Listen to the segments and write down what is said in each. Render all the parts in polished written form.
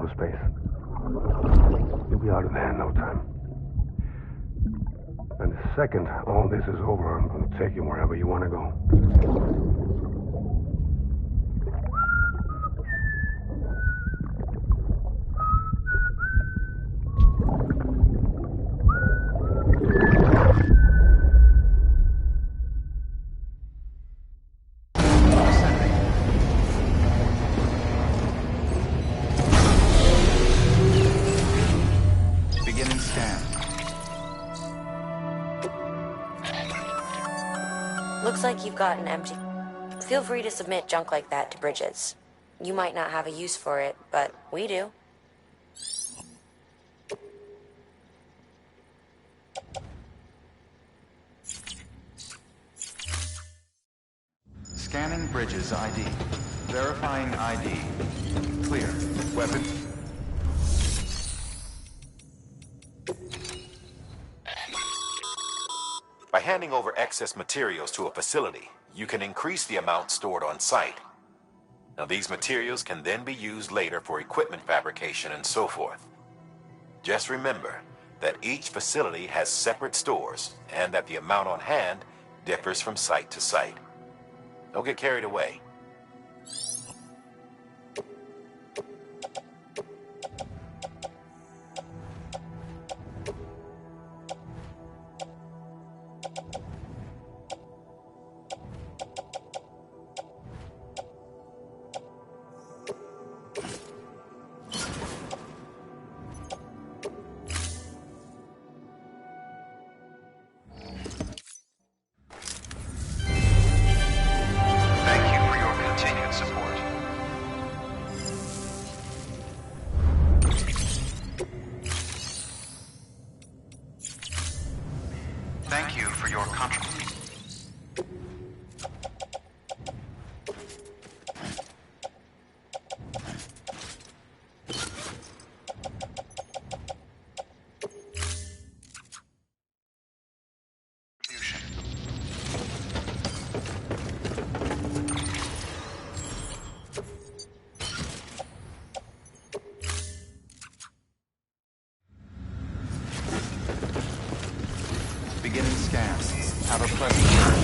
outer space. You'll be out of there in no time. And the second all this is over, I'm going to take you wherever you want to go. Looks like you've got an empty... Feel free to submit junk like that to Bridges. You might not have a use for it, but we do. Scanning Bridges ID. Verifying ID. Clear. Weapon. By handing over excess materials to a facility, you can increase the amount stored on site. Now, these materials can then be used later for equipment fabrication and so forth. Just remember that each facility has separate stores and that the amount on hand differs from site to site. Don't get carried away. Thank you for your contribution. Beginning scan. Have a pleasant journey.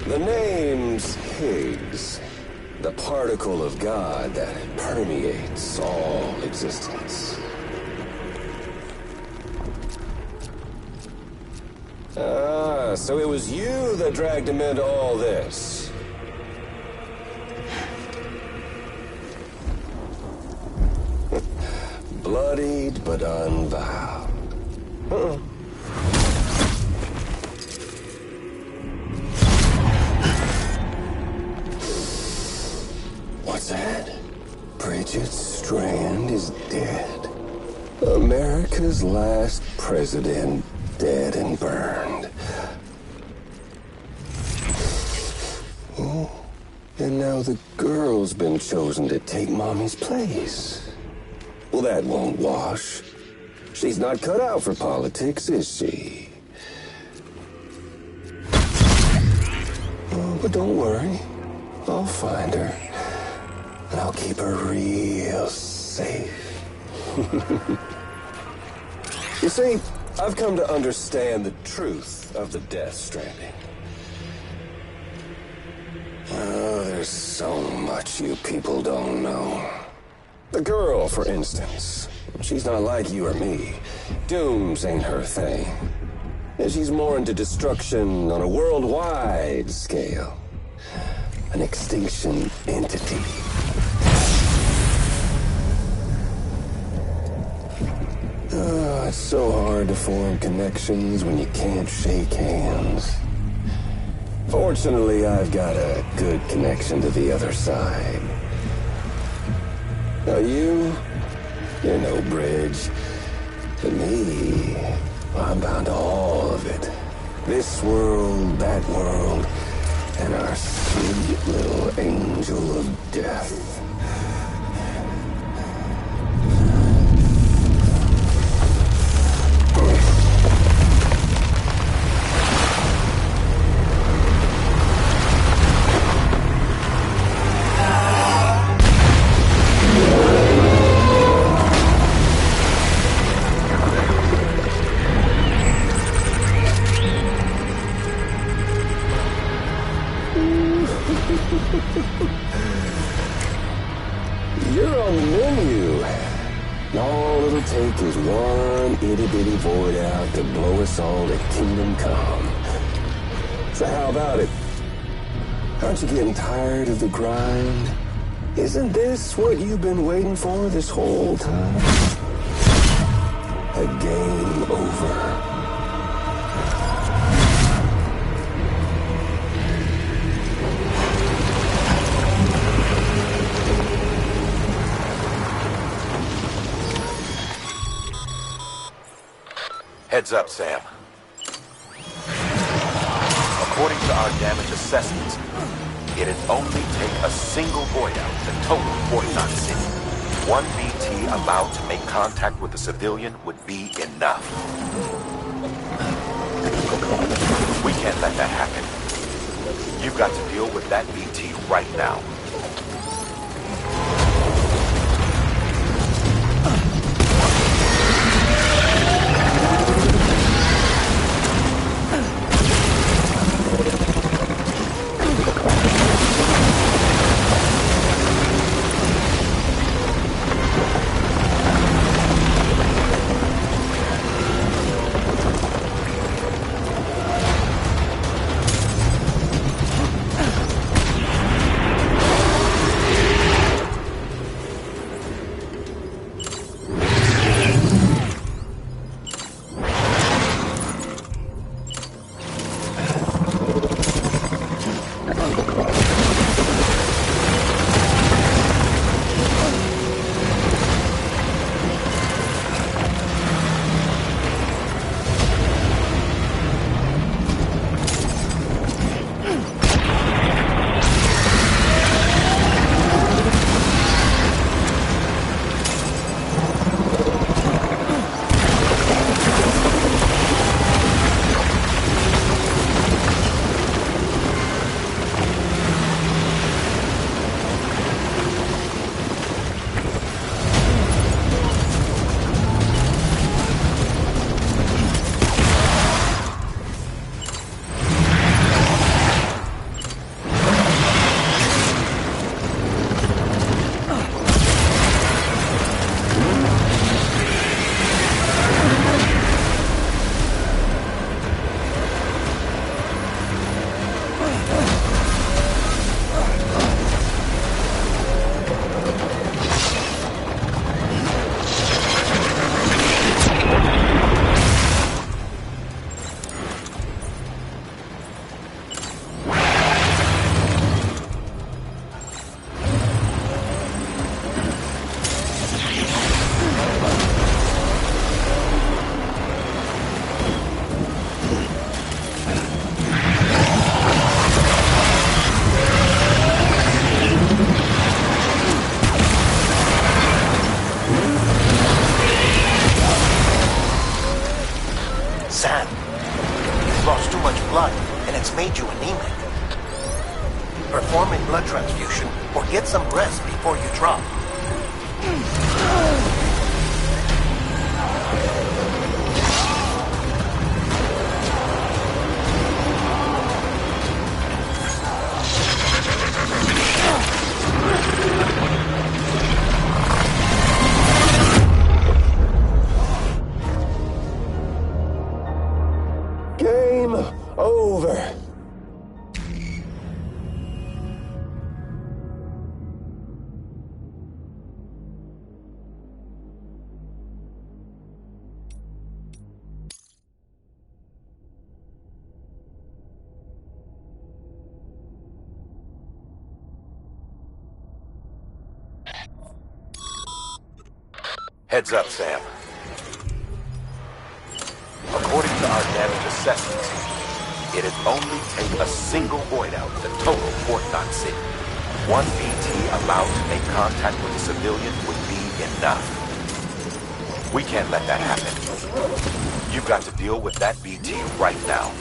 The name's Higgs, the particle of God that permeates all existence. Ah, so it was you that dragged him into all this. Bloodied but unvowed. Uh-uh. What's that? Bridget Strand is dead. America's last president dead and burned. Oh, and now the girl's been chosen to take Mommy's place. Well, that won't wash. She's not cut out for politics, is she? Oh, but don't worry. I'll find her. and I'll keep her real safe. You see, I've come to understand the truth of the Death Stranding. Oh, there's so much you people don't know. The girl, for instance, she's not like you or me. Dooms ain't her thing. And she's more into destruction on a worldwide scale. An extinction entity. Oh, it's so hard to form connections when you can't shake hands. Fortunately, I've got a good connection to the other side. Now you're no bridge. To me, I'm bound to all of it. This world, that world, and our sweet little angel of death. You're on the menu. All it'll take is one itty-bitty void out to blow us all to kingdom come. So how about it? Aren't you getting tired of the grind? Isn't this what you've been waiting for this whole time? A game over. Heads up, Sam. According to our damage assessments, it'd only take a single void out to total Fortnite City. One BT about to make contact with a civilian would be enough. We can't let that happen. You've got to deal with that BT right now. You've lost too much blood, and it's made you anemic. Performing blood transfusion or get some rest before you drop. Game over. Heads up, Sam. According to our damage assessments, it'd only take a single void out to total Fort Knot City. One BT allowed to make contact with a civilian would be enough. We can't let that happen. You've got to deal with that BT right now.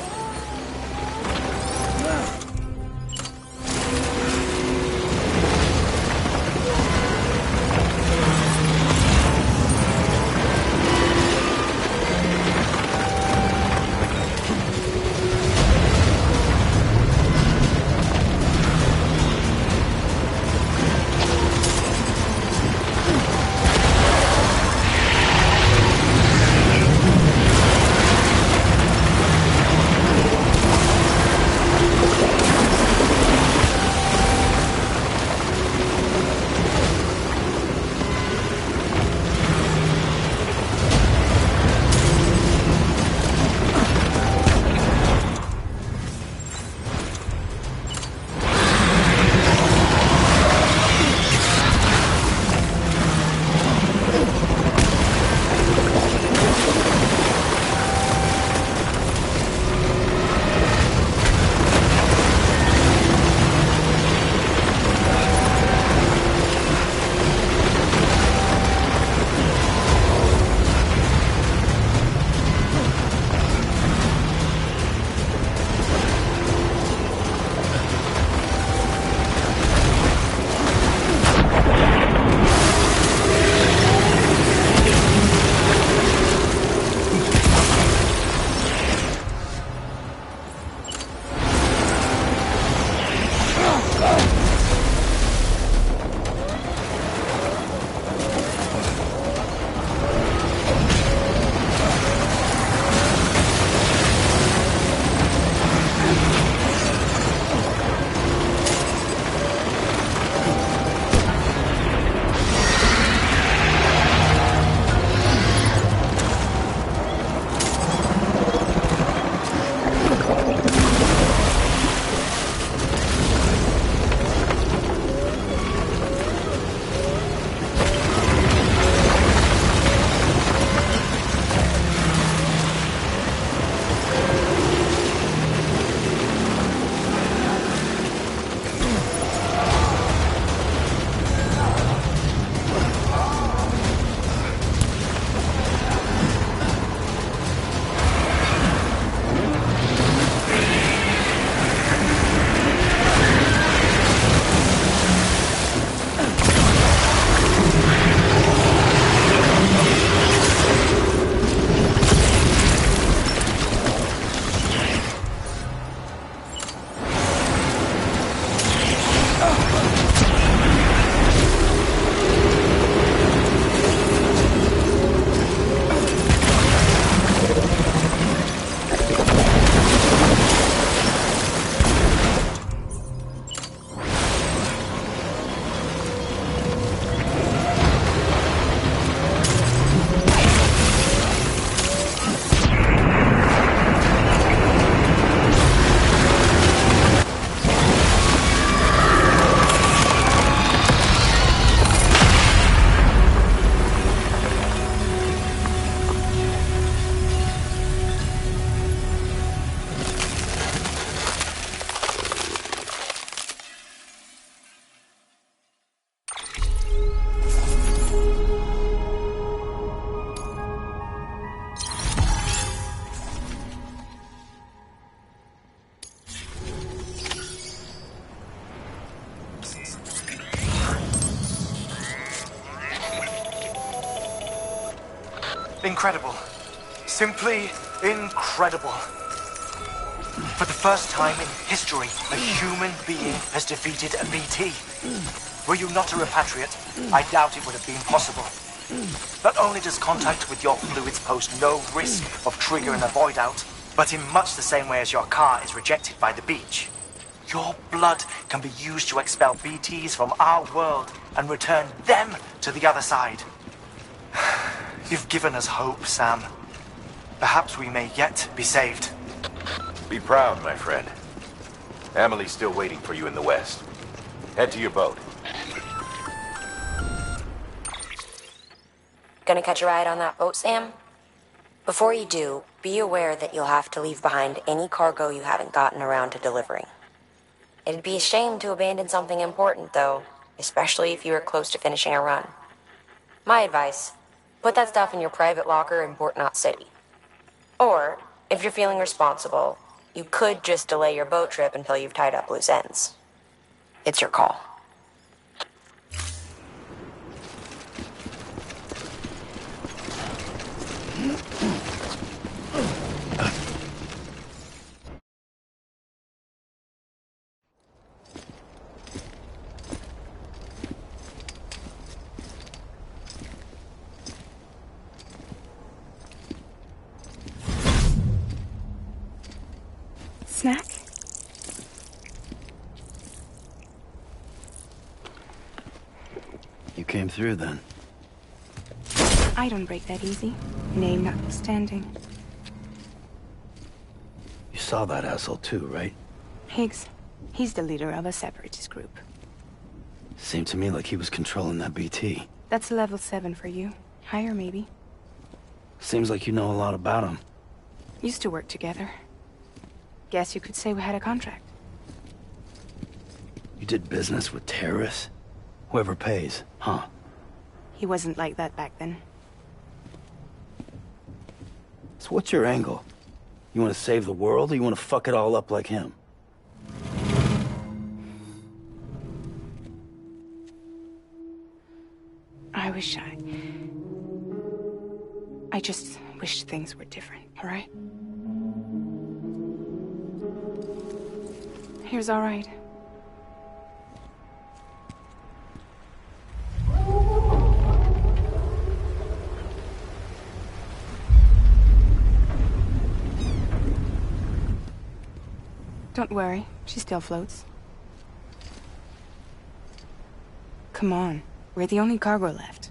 Incredible. Simply incredible. For the first time in history, a human being has defeated a BT. Were you not a repatriate, I doubt it would have been possible. Not only does contact with your fluids pose no risk of triggering a void out, but in much the same way as your car is rejected by the beach, your blood can be used to expel BTs from our world and return them to the other side. You've given us hope, Sam. Perhaps we may yet be saved. Be proud, my friend. Emily's still waiting for you in the west. Head to your boat. Gonna catch a ride on that boat, Sam? Before you do, be aware that you'll have to leave behind any cargo you haven't gotten around to delivering. It'd be a shame to abandon something important, though, especially if you were close to finishing a run. My advice, put that stuff in your private locker in Port Knot City. Or, if you're feeling responsible, you could just delay your boat trip until you've tied up loose ends. It's your call. Snack? You came through then. I don't break that easy. Name notwithstanding. You saw that asshole too, right? Higgs. He's the leader of a separatist group. Seemed to me like he was controlling that BT. That's level 7 for you. Higher, maybe. Seems like you know a lot about him. Used to work together. Guess you could say we had a contract. You did business with terrorists? Whoever pays, huh? He wasn't like that back then. So what's your angle? You want to save the world, or you want to fuck it all up like him? I just wish things were different, all right? Here's all right. Don't worry, she still floats. Come on, we're the only cargo left.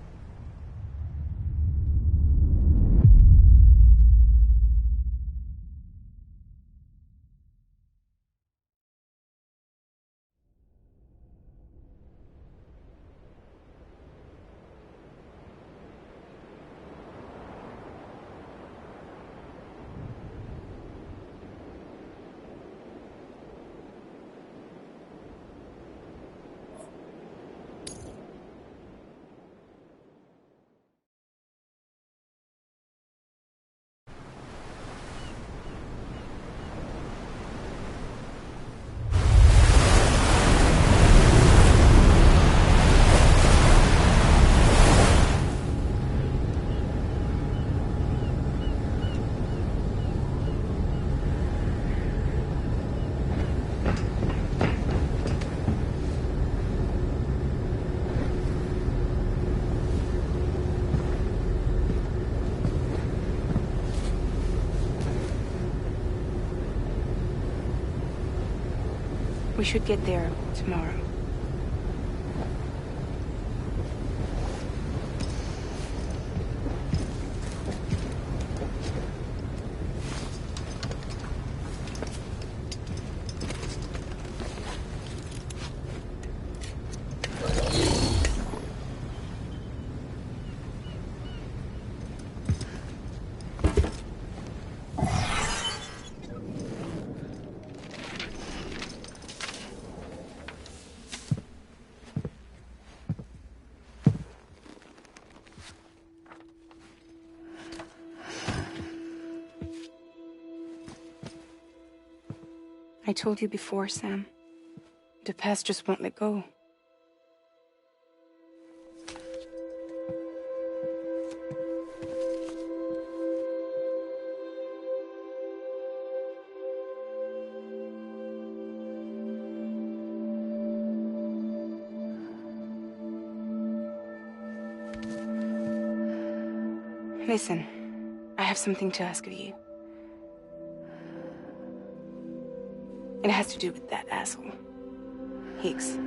We should get there tomorrow. I told you before, Sam. The past just won't let go. Listen, I have something to ask of you. It has to do with that asshole, Higgs.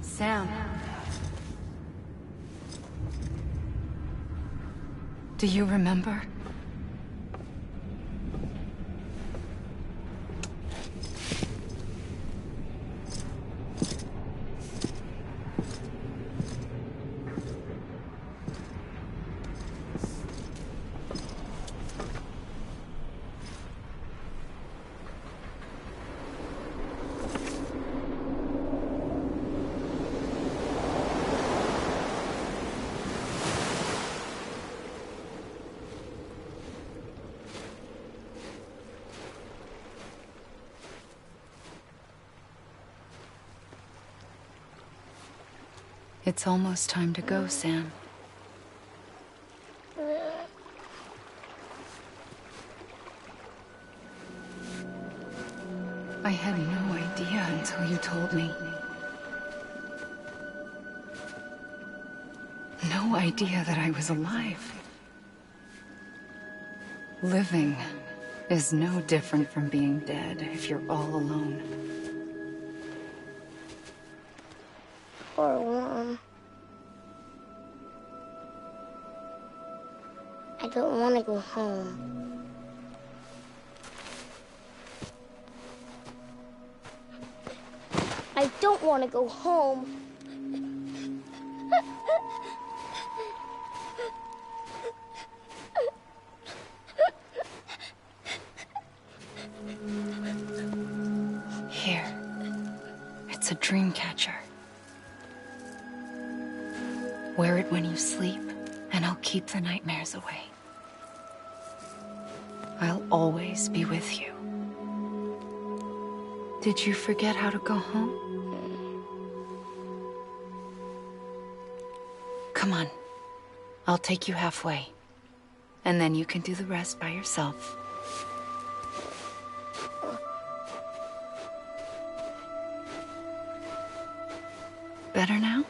Sam. Do you remember? It's almost time to go, Sam. I had no idea until you told me. No idea that I was alive. Living is no different from being dead if you're all alone. Poor Mom. I don't want to go home. I don't want to go home. Here. It's a dream catcher. Wear it when you sleep, and I'll keep the nightmares away. I'll always be with you. Did you forget how to go home? Come on. I'll take you halfway. And then you can do the rest by yourself. Better now?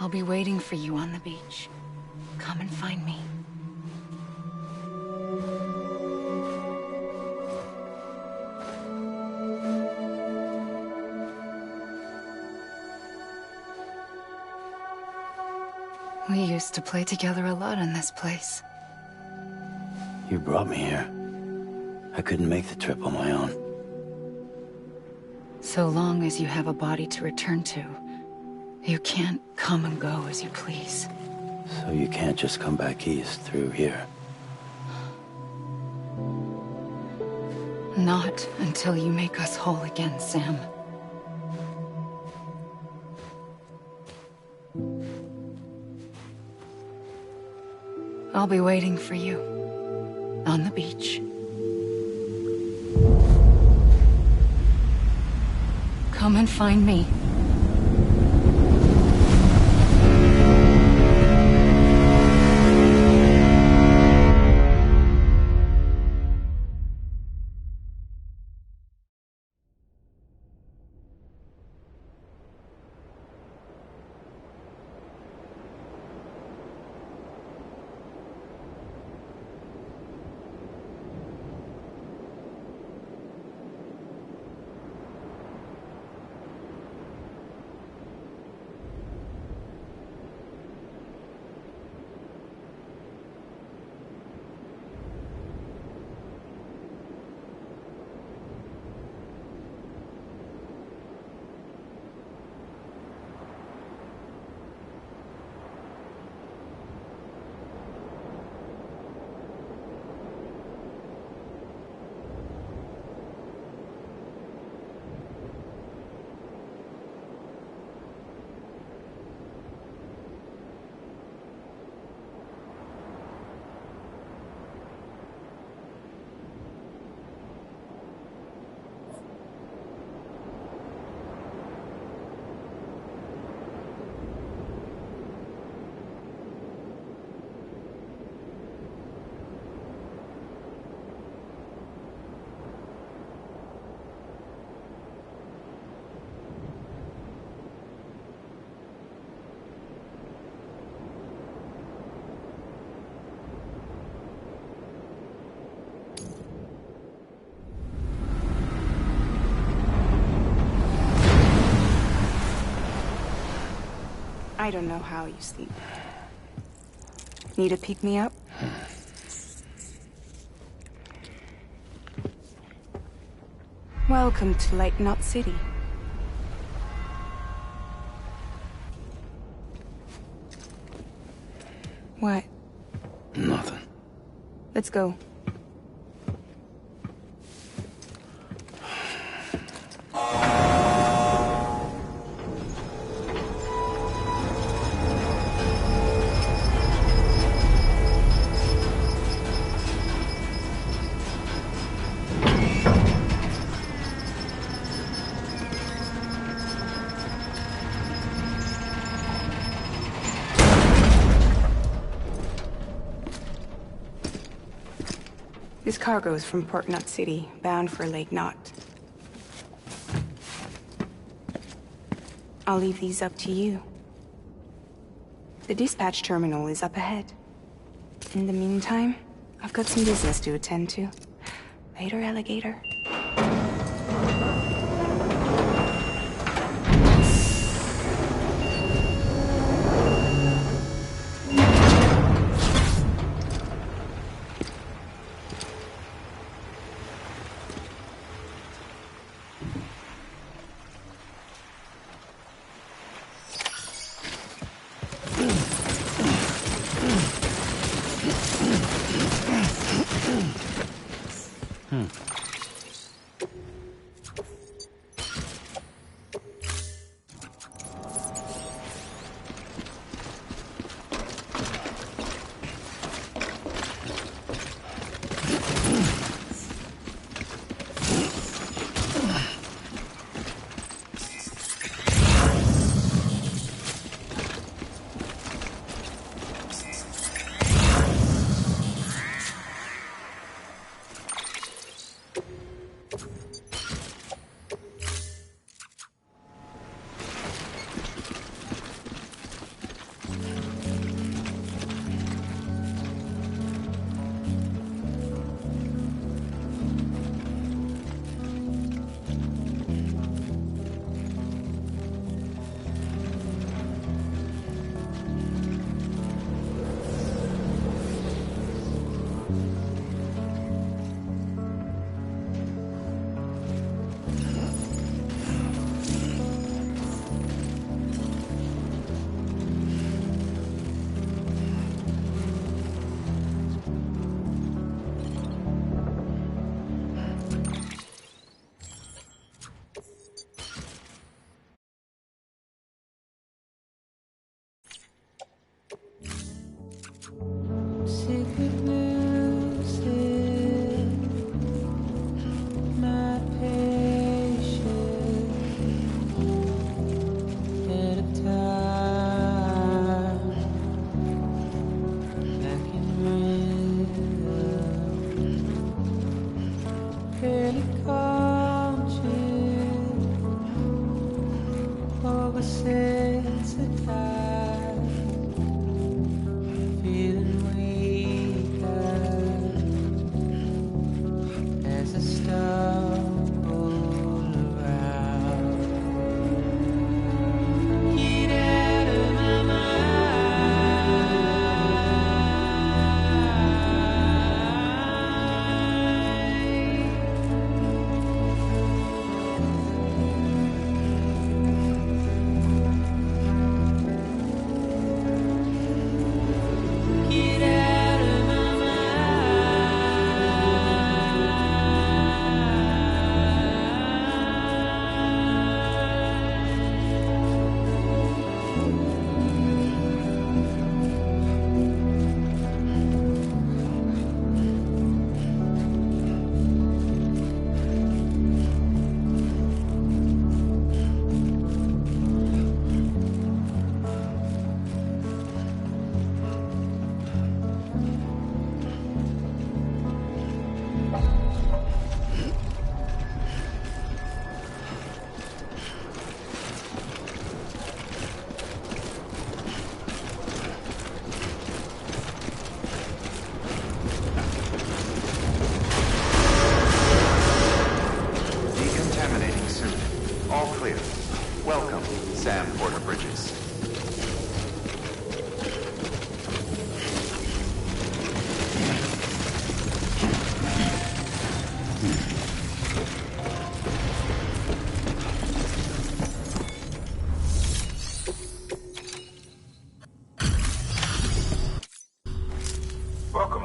I'll be waiting for you on the beach. Come and find me. We used to play together a lot in this place. You brought me here. I couldn't make the trip on my own. So long as you have a body to return to, you can't come and go as you please. So you can't just come back east through here? Not until you make us whole again, Sam. I'll be waiting for you on the beach. Come and find me. I don't know how you sleep. Need to pick me up? Welcome to Lake Knot City. What? Nothing. Let's go. This cargo is from Port Knot City, bound for Lake Knot. I'll leave these up to you. The dispatch terminal is up ahead. In the meantime, I've got some business to attend to. Later, alligator.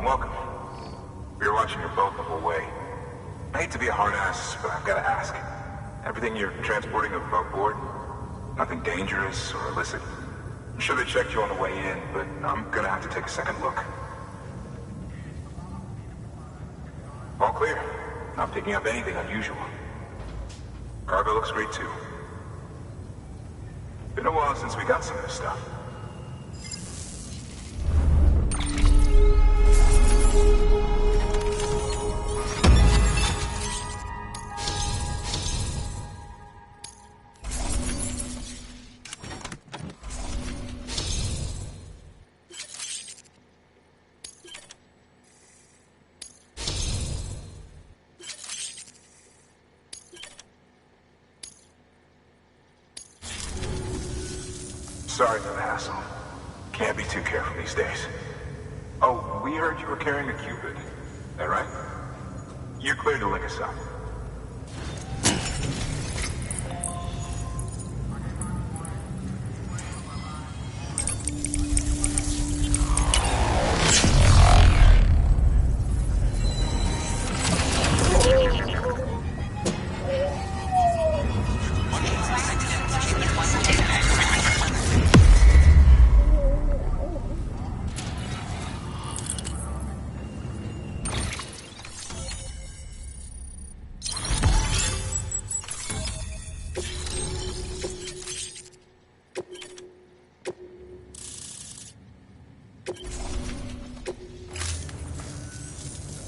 welcome. We were watching your boat the whole way. I hate to be a hard ass, but I've got to ask. Everything you're transporting above board? Nothing dangerous or illicit? I'm sure they checked you on the way in, but I'm gonna have to take a second look. All clear. Not picking up anything unusual. Cargo looks great too. Been a while since we got some of this stuff. Sorry for the hassle. Can't be too careful these days. Oh, we heard you were carrying a Cupid. That right? You're clear to link us up.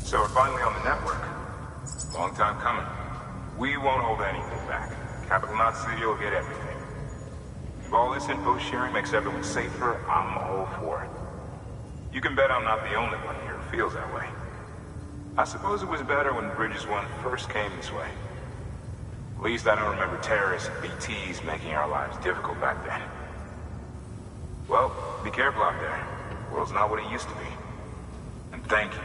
So we're finally on the network. Long time coming. We won't hold anything back. Capital Knot Studio will get everything. If all this info sharing makes everyone safer, I'm all for it. You can bet I'm not the only one here who feels that way. I suppose it was better when Bridges 1 first came this way. At least I don't remember terrorists and BTs making our lives difficult back then. Well, be careful out there. The world's not what it used to be. And thank you.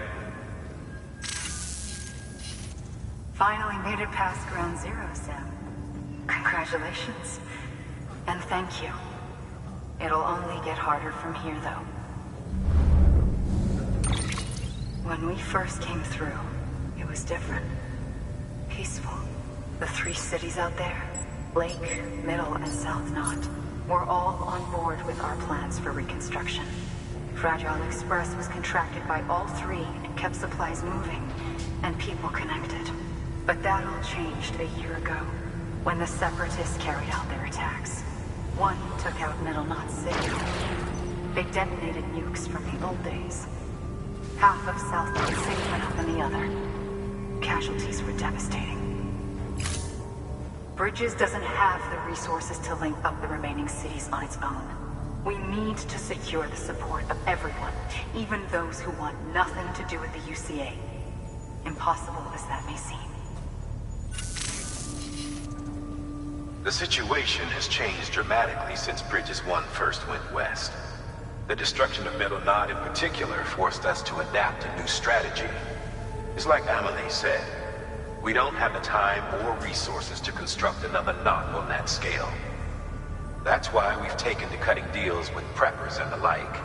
Finally made it past ground zero, Sam. Congratulations. And thank you. It'll only get harder from here, though. When we first came through, it was different. Peaceful. The 3 cities out there, Lake, Middle, and South Knot, were all on board with our plans for reconstruction. Fragile Express was contracted by all 3 and kept supplies moving, and people connected. But that all changed a year ago, when the Separatists carried out their attacks. One took out Middle Knot City. They detonated nukes from the old days. Half of South Knot City went up in the other. Casualties were devastating. Bridges doesn't have the resources to link up the remaining cities on its own. We need to secure the support of everyone, even those who want nothing to do with the UCA. Impossible as that may seem. The situation has changed dramatically since Bridges 1 first went west. The destruction of Middle Knot in particular forced us to adapt a new strategy. It's like Amelie said, we don't have the time or resources to construct another knot on that scale. That's why we've taken to cutting deals with preppers and the like.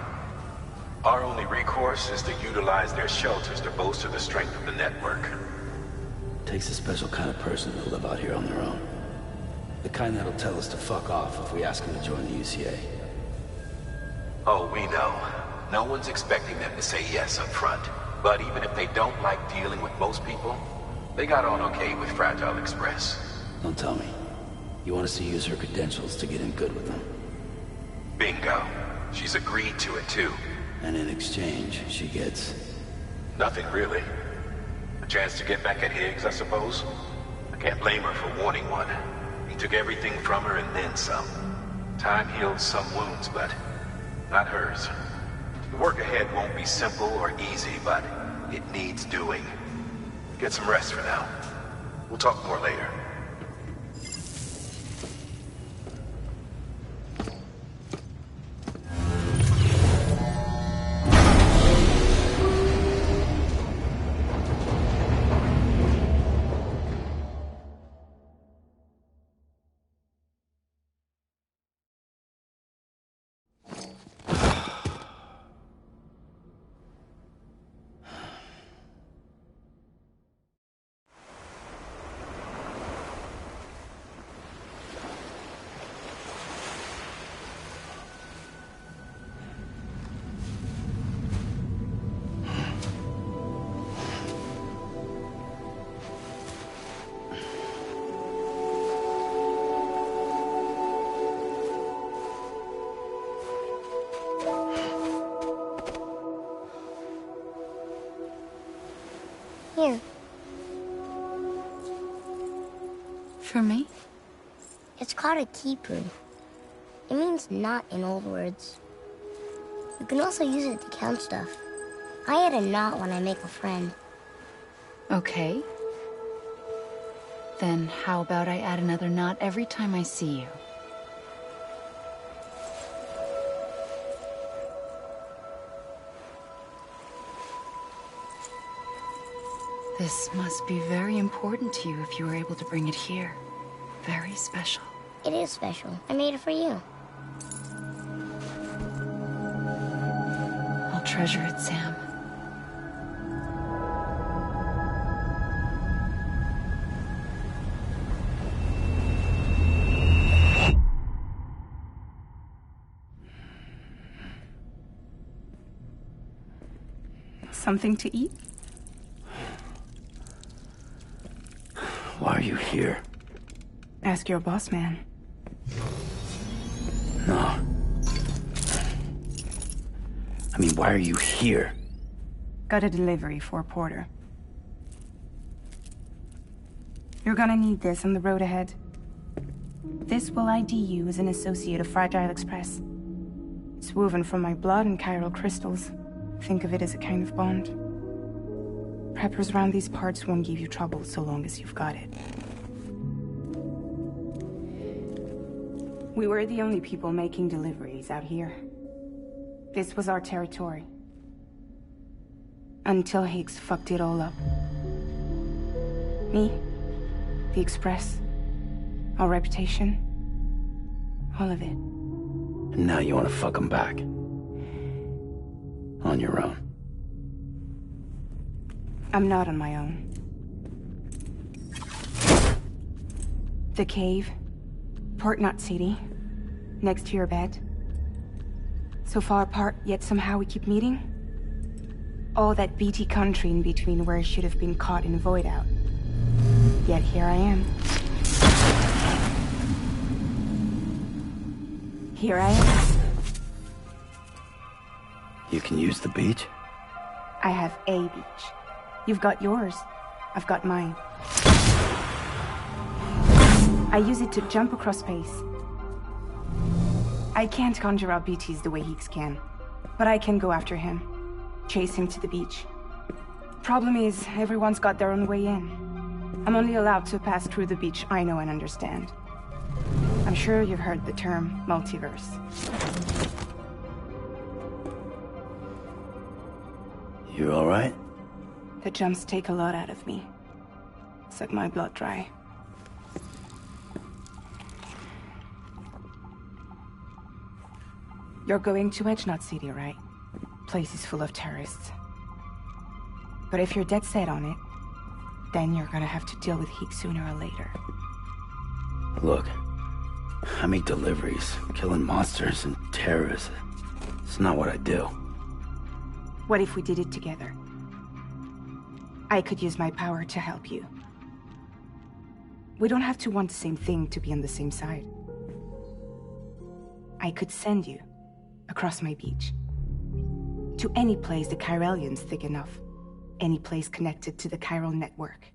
Our only recourse is to utilize their shelters to bolster the strength of the network. Takes a special kind of person to live out here on their own. The kind that'll tell us to fuck off if we ask them to join the UCA. Oh, we know. No one's expecting them to say yes up front. But even if they don't like dealing with most people, they got on okay with Fragile Express. Don't tell me. You want us to use her credentials to get in good with them? Bingo. She's agreed to it too. And in exchange, she gets... Nothing really. A chance to get back at Higgs, I suppose. I can't blame her for wanting one. He took everything from her and then some. Time healed some wounds, but not hers. The work ahead won't be simple or easy, but it needs doing. Get some rest for now. We'll talk more later. Here. For me? It's called a kipu. It means knot in old words. You can also use it to count stuff. I add a knot when I make a friend. Okay. Then how about I add another knot every time I see you? This must be very important to you if you were able to bring it here. Very special. It is special. I made it for you. I'll treasure it, Sam. Something to eat? Why are you here? Ask your boss man. No. I mean, why are you here? Got a delivery for Porter. You're gonna need this on the road ahead. This will ID you as an associate of Fragile Express. It's woven from my blood and chiral crystals. Think of it as a kind of bond. Preppers around these parts won't give you trouble so long as you've got it. We were the only people making deliveries out here. This was our territory. Until Higgs fucked it all up. Me, the Express, our reputation, all of it. And now you want to fuck him back. On your own. I'm not on my own. The cave, Port Knot City, next to your bed. So far apart, yet somehow we keep meeting. All that BT country in between where I should have been caught in void out. Yet here I am. Here I am. You can use the beach? I have a beach. You've got yours. I've got mine. I use it to jump across space. I can't conjure up BTs the way Higgs can, but I can go after him, chase him to the beach. Problem is, everyone's got their own way in. I'm only allowed to pass through the beach I know and understand. I'm sure you've heard the term multiverse. You all right? The jumps take a lot out of me. Suck my blood dry. You're going to Edge Knot City, right? Place is full of terrorists. But if you're dead set on it, then you're gonna have to deal with Higgs sooner or later. Look, I make deliveries, killing monsters and terrorists. It's not what I do. What if we did it together? I could use my power to help you. We don't have to want the same thing to be on the same side. I could send you across my beach. To any place the Chiralian's thick enough. Any place connected to the chiral network.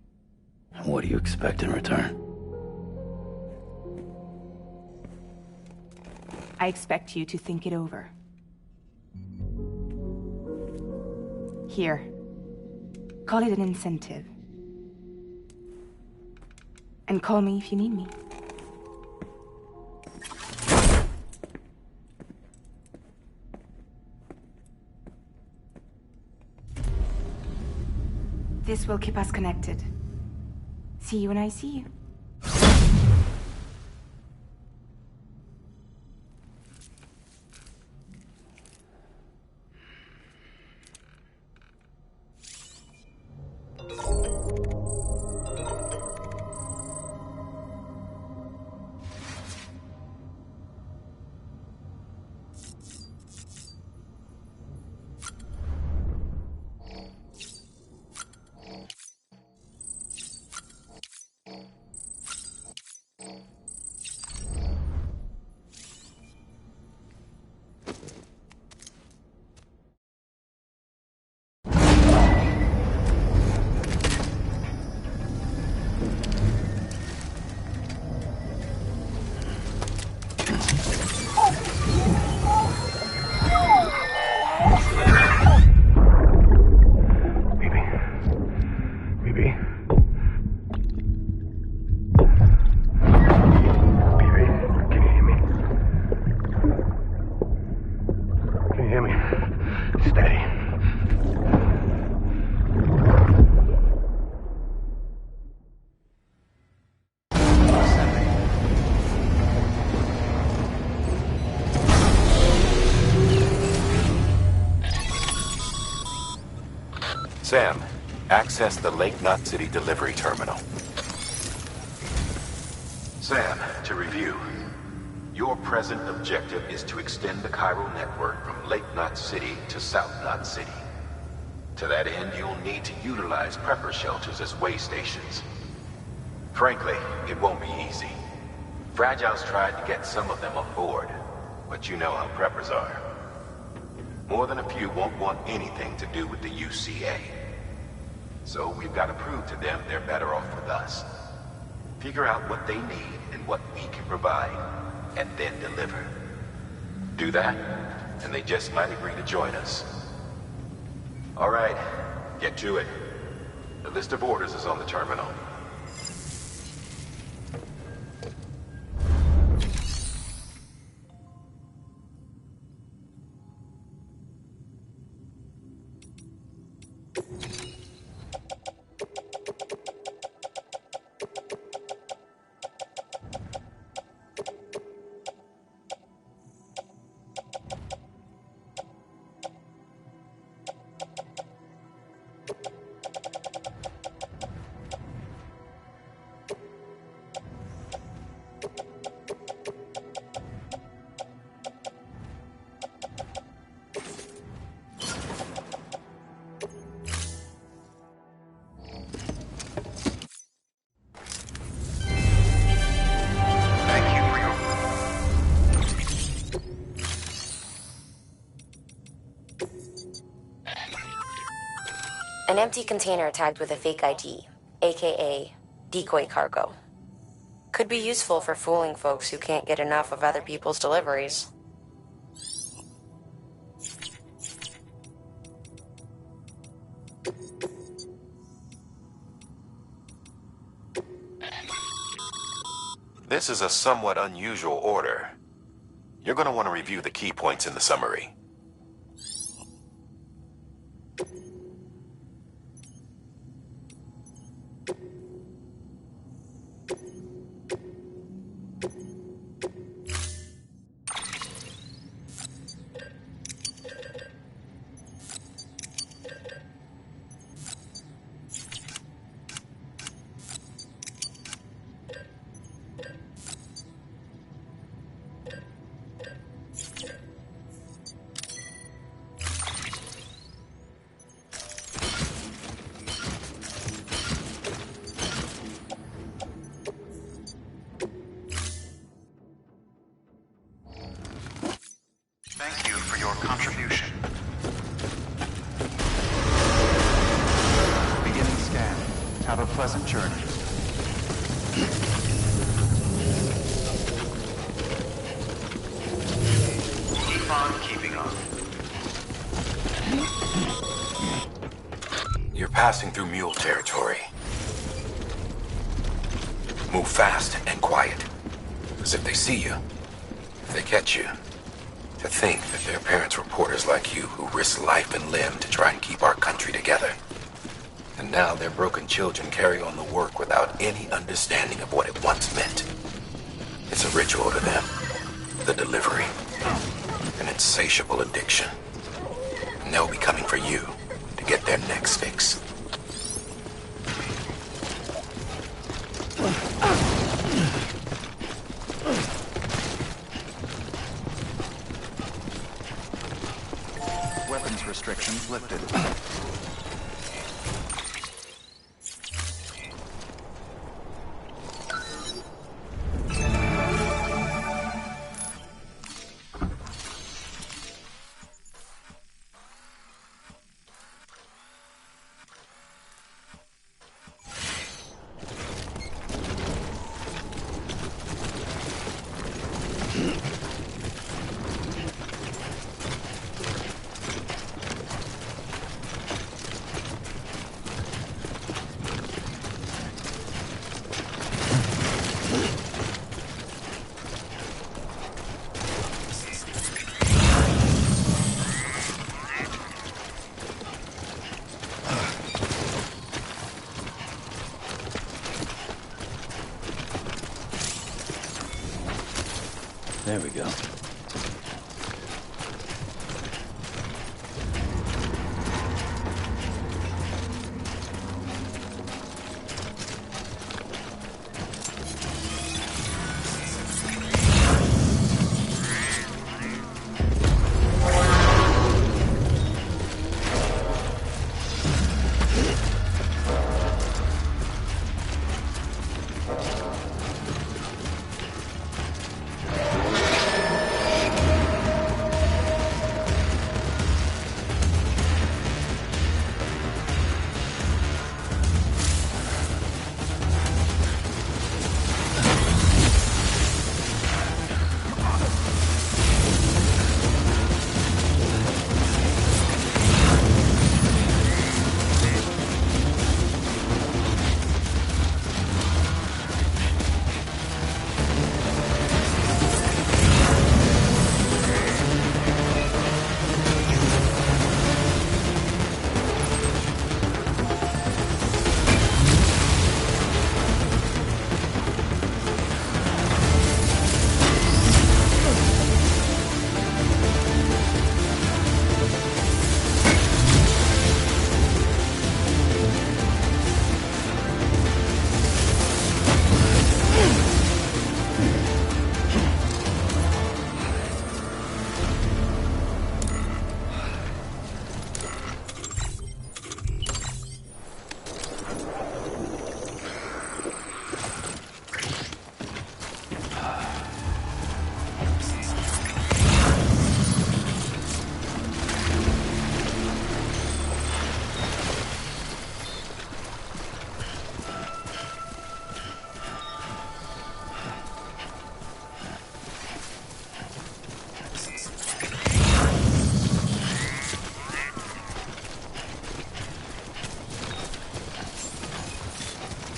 And what do you expect in return? I expect you to think it over. Here. Call it an incentive. And call me if you need me. This will keep us connected. See you when I see you. Steady. Sam, access the Lake Knot City delivery terminal. Sam, to review. Your present objective is to extend the chiral network from Lake Knot City to South Knot City. To that end, you'll need to utilize prepper shelters as way stations. Frankly, it won't be easy. Fragile's tried to get some of them on board, but you know how preppers are. More than a few won't want anything to do with the UCA. So we've got to prove to them they're better off with us. Figure out what they need and what we can provide, and then deliver. Do that, and they just might agree to join us. All right, get to it. The list of orders is on the terminal. An empty container tagged with a fake ID, aka decoy cargo. Could be useful for fooling folks who can't get enough of other people's deliveries. This is a somewhat unusual order. You're going to want to review the key points in the summary. Thank you for your contribution. Beginning scan. Have a pleasant journey. Keep on keeping on. You're passing through mule territory. Move fast and quiet. Because if they see you, if they catch you, to think that their parents were reporters like you who risked life and limb to try and keep our country together. And now their broken children carry on the work without any understanding of what it once meant. It's a ritual to them, the delivery, an insatiable addiction. And they'll be coming for you to get their next fix. Weapons restrictions lifted. There we go.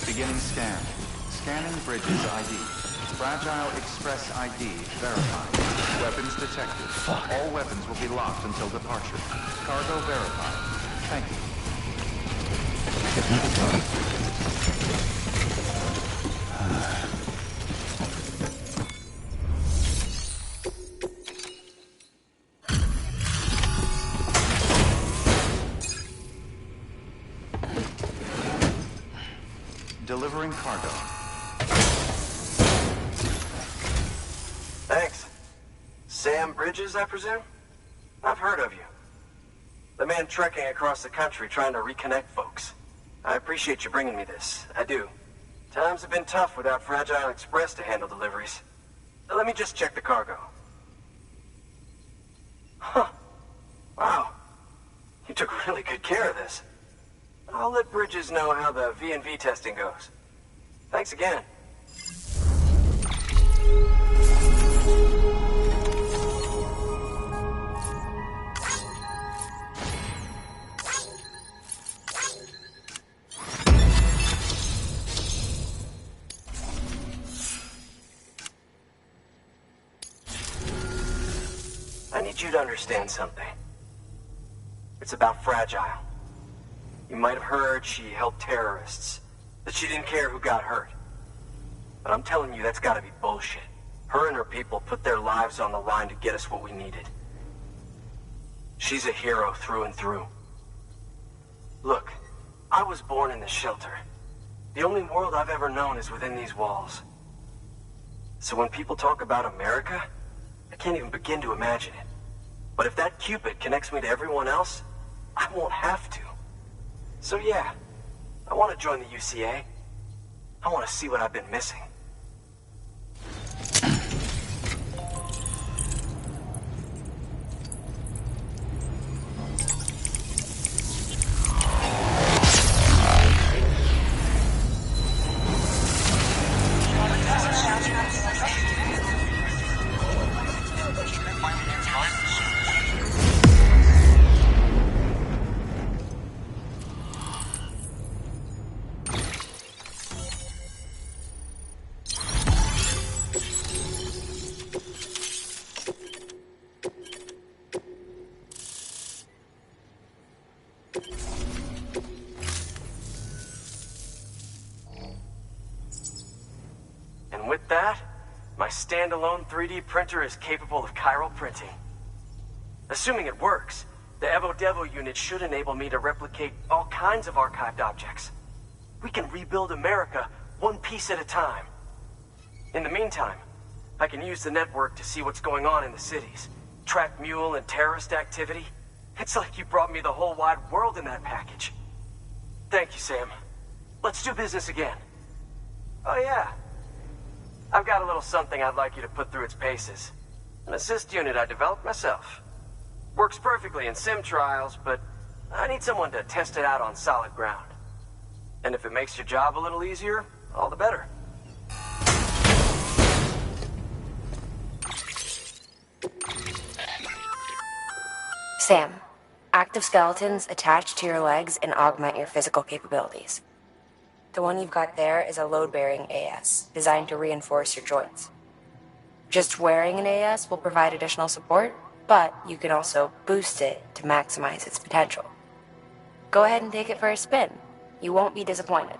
Beginning scan. Scanning bridges ID. Fragile Express ID verified. Weapons detected. Fuck. All weapons will be locked until departure. Cargo verified. Thank you. Delivering cargo. Thanks. Sam Bridges, I presume? I've heard of you. The man trekking across the country trying to reconnect folks. I appreciate you bringing me this. I do. Times have been tough without Fragile Express to handle deliveries. Let me just check the cargo. Huh. Wow. You took really good care of this. I'll let Bridges know how the V&V testing goes. Thanks again. I need you to understand something. It's about Fragile. You might have heard she helped terrorists, that she didn't care who got hurt. But I'm telling you, that's gotta be bullshit. Her and her people put their lives on the line to get us what we needed. She's a hero through and through. Look, I was born in the shelter. The only world I've ever known is within these walls. So when people talk about America, I can't even begin to imagine it. But if that Cupid connects me to everyone else, I won't have to. So yeah, I want to join the UCA. I want to see what I've been missing. And with that, My standalone 3D printer is capable of chiral printing. Assuming it works, the Evo Devo unit should enable me to replicate all kinds of archived objects. We can rebuild America one piece at a time. In the meantime, I can use the network to see what's going on in the cities, track mule and terrorist activity. It's like you brought me the whole wide world in that package. Thank you, Sam. Let's do business again. Oh yeah. I've got a little something I'd like you to put through its paces. An assist unit I developed myself. Works perfectly in sim trials, but I need someone to test it out on solid ground. And if it makes your job a little easier, all the better. Sam, active skeletons attach to your legs and augment your physical capabilities. The one you've got there is a load-bearing AS, designed to reinforce your joints. Just wearing an AS will provide additional support, but you can also boost it to maximize its potential. Go ahead and take it for a spin. You won't be disappointed.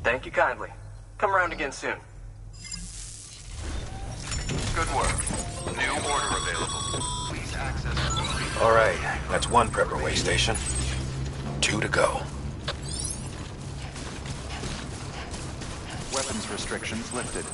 Thank you kindly. Come around again soon. Good work. New order available. Please access... All right, that's one prepper way station. 2 to go. Weapons restrictions lifted.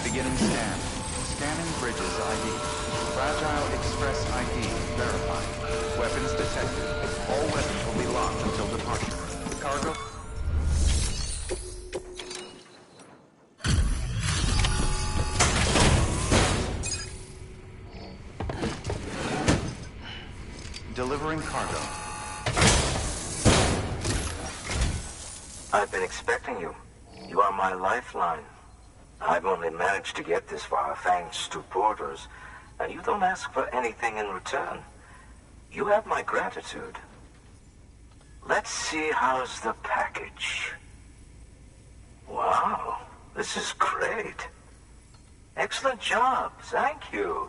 Beginning scan. Scanning bridges ID. Fragile Express ID verified. Weapons detected. All weapons will be locked until departure. Cargo... I've been expecting you. You are my lifeline. I've only managed to get this far thanks to Porters, and you don't ask for anything in return. You have my gratitude. Let's see how's the package. Wow, this is great. Excellent job, thank you.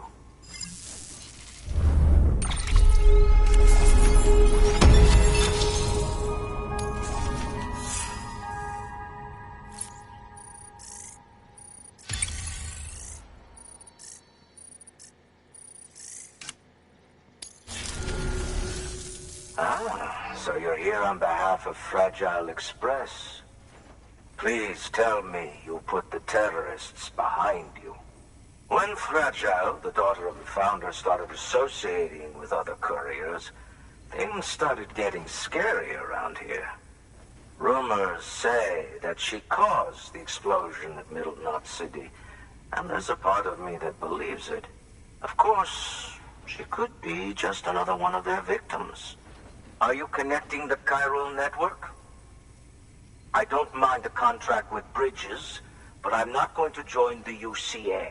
So you're here on behalf of Fragile Express. Please tell me you put the terrorists behind you. When Fragile, the daughter of the founder, started associating with other couriers, things started getting scary around here. Rumors say that she caused the explosion at Middle Knot City, and there's a part of me that believes it. Of course, she could be just another one of their victims. Are you connecting the chiral network? I don't mind a contract with Bridges, but I'm not going to join the UCA.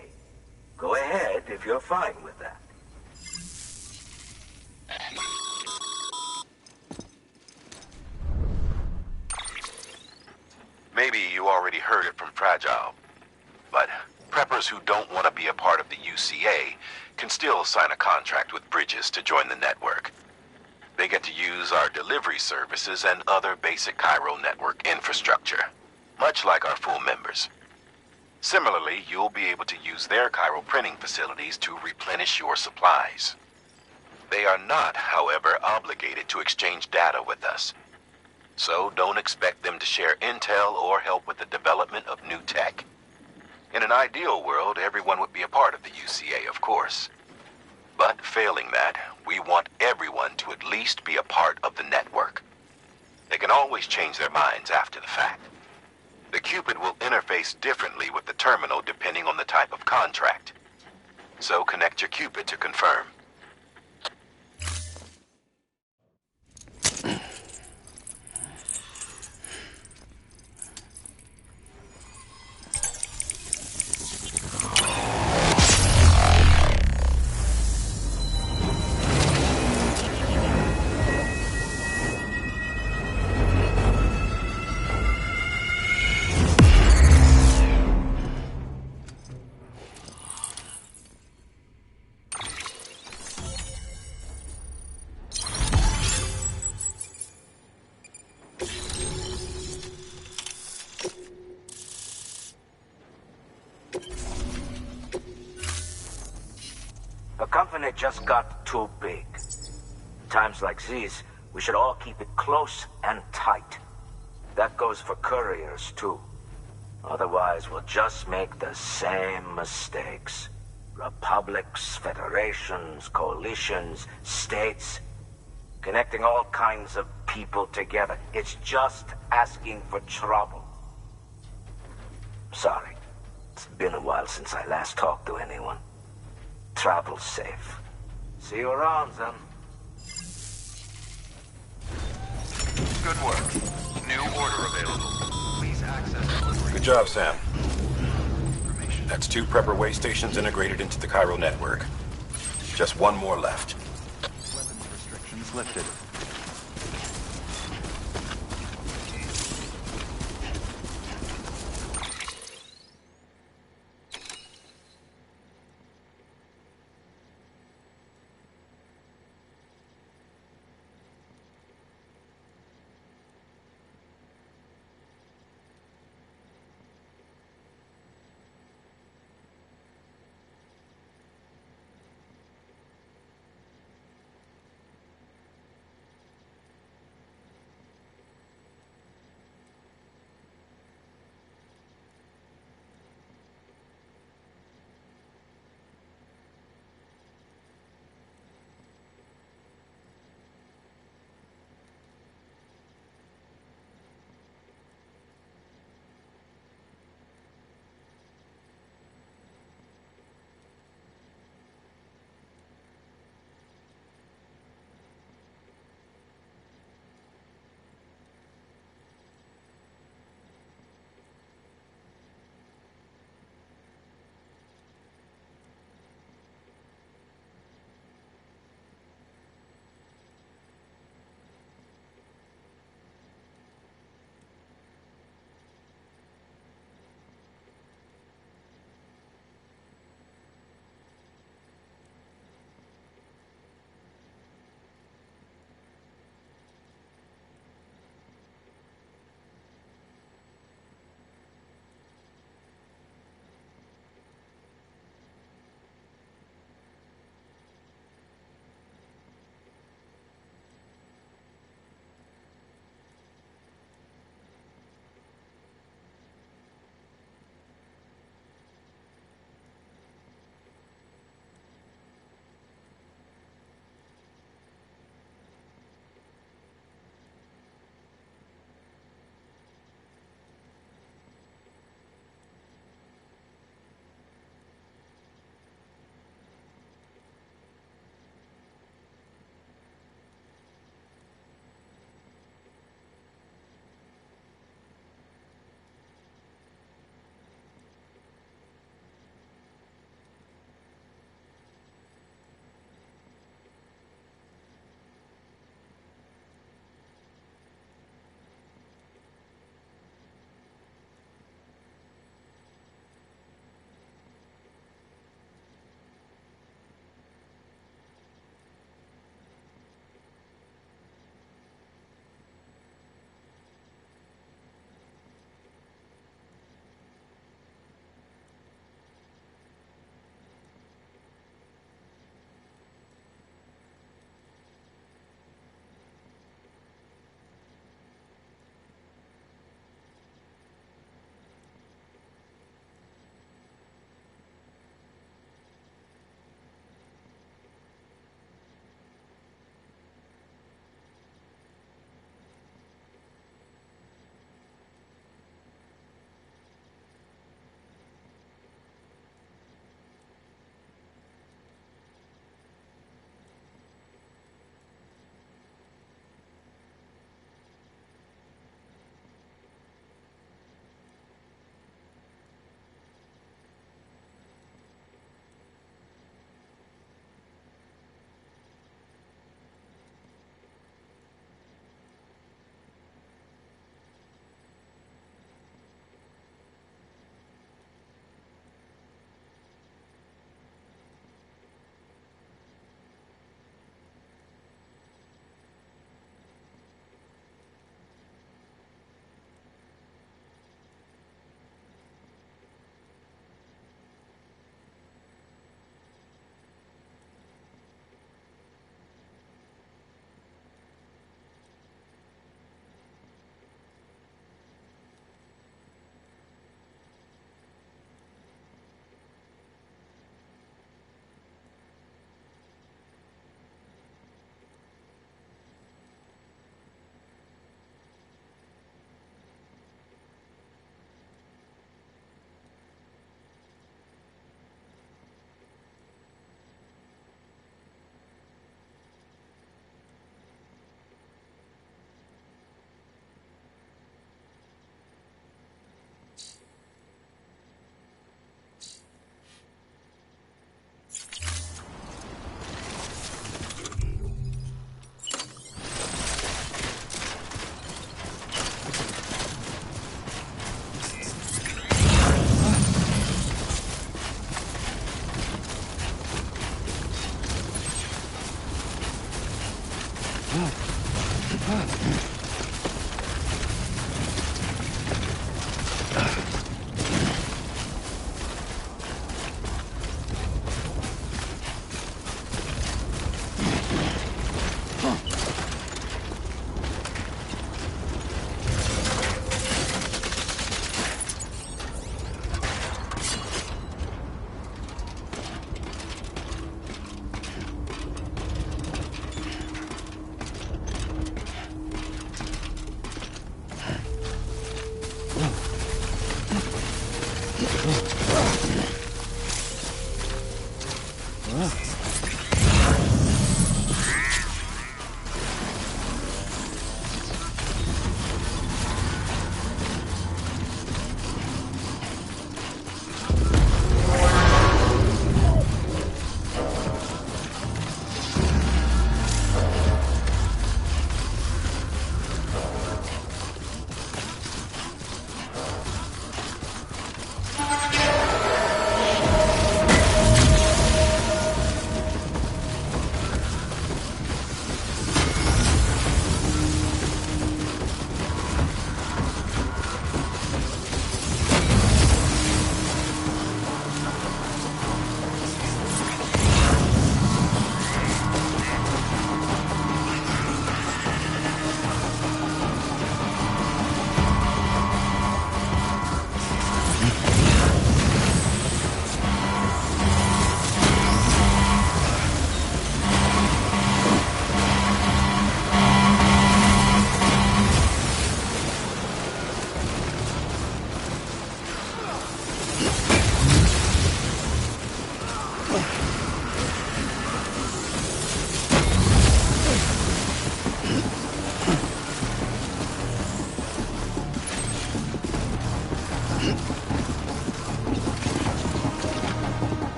Go ahead if you're fine with that. Maybe you already heard it from Fragile, but preppers who don't want to be a part of the UCA can still sign a contract with Bridges to join the network. They get to use our delivery services and other basic chiral network infrastructure, much like our full members. Similarly, you'll be able to use their chiral printing facilities to replenish your supplies. They are not, however, obligated to exchange data with us. So don't expect them to share intel or help with the development of new tech. In an ideal world, everyone would be a part of the UCA, of course. But failing that, we want everyone to at least be a part of the network. They can always change their minds after the fact. The Cupid will interface differently with the terminal depending on the type of contract. So connect your Cupid to confirm. The company just got too big. Times like these, we should all keep it close and tight. That goes for couriers, too. Otherwise, we'll just make the same mistakes. Republics, federations, coalitions, states, connecting all kinds of people together. It's just asking for trouble. Sorry. It's been a while since I last talked to anyone. Travel safe. See you around, then. Good work. New order available. Please access. Good job, Sam. That's 2 prepper way stations integrated into the chiral network. Just 1 more left. Weapons restrictions lifted.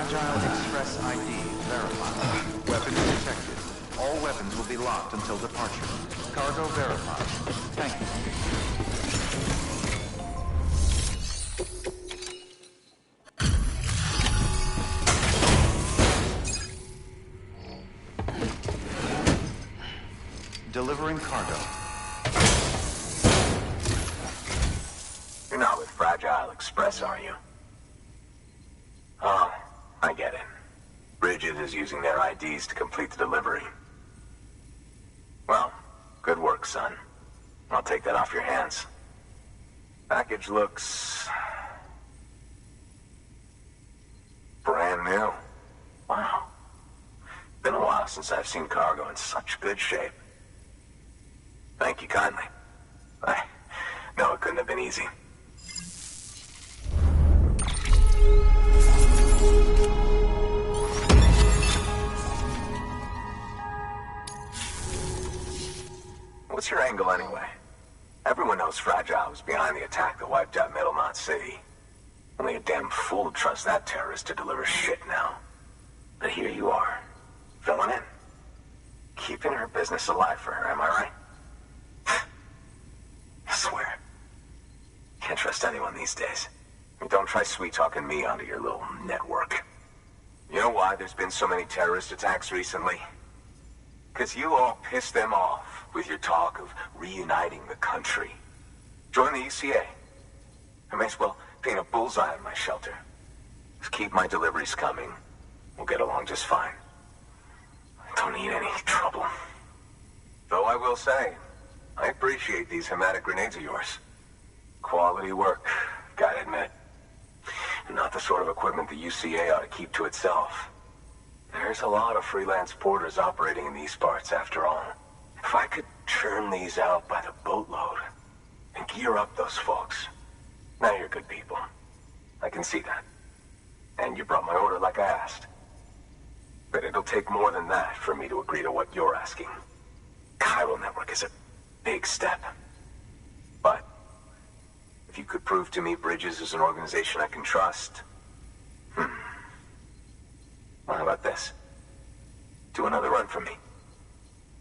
Fragile Express ID verified. Weapons detected. All weapons will be locked until departure. Cargo verified. Thank you. Delivering cargo. You're not with Fragile Express, are you? Oh, I get it. Bridget is using their IDs to complete the delivery. Well, good work, son. I'll take that off your hands. Package looks... brand new. Wow. Been a while since I've seen cargo in such good shape. Thank you kindly. I know it couldn't have been easy. What's your angle anyway? Everyone knows Fragile was behind the attack that wiped out Middlemont City. Only a damn fool would trust that terrorist to deliver shit now. But here you are, filling in. Keeping her business alive for her, am I right? I swear. Can't trust anyone these days. And don't try sweet-talking me onto your little network. You know why there's been so many terrorist attacks recently? Because you all pissed them off with your talk of reuniting the country. Join the UCA. I may as well paint a bullseye on my shelter. Just keep my deliveries coming. We'll get along just fine. I don't need any trouble. Though I will say, I appreciate these hematic grenades of yours. Quality work, gotta admit. Not the sort of equipment the UCA ought to keep to itself. There's a lot of freelance porters operating in these parts, after all. If I could churn these out by the boatload and gear up those folks. Now you're good people. I can see that. And you brought my order like I asked. But it'll take more than that for me to agree to what you're asking. Chiral Network is a big step. But if you could prove to me Bridges is an organization I can trust... Well, how about this? Do another run for me.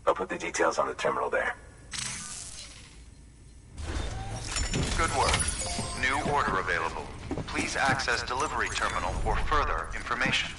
I'll put the details on the terminal there. Good work. New order available. Please access delivery terminal for further information.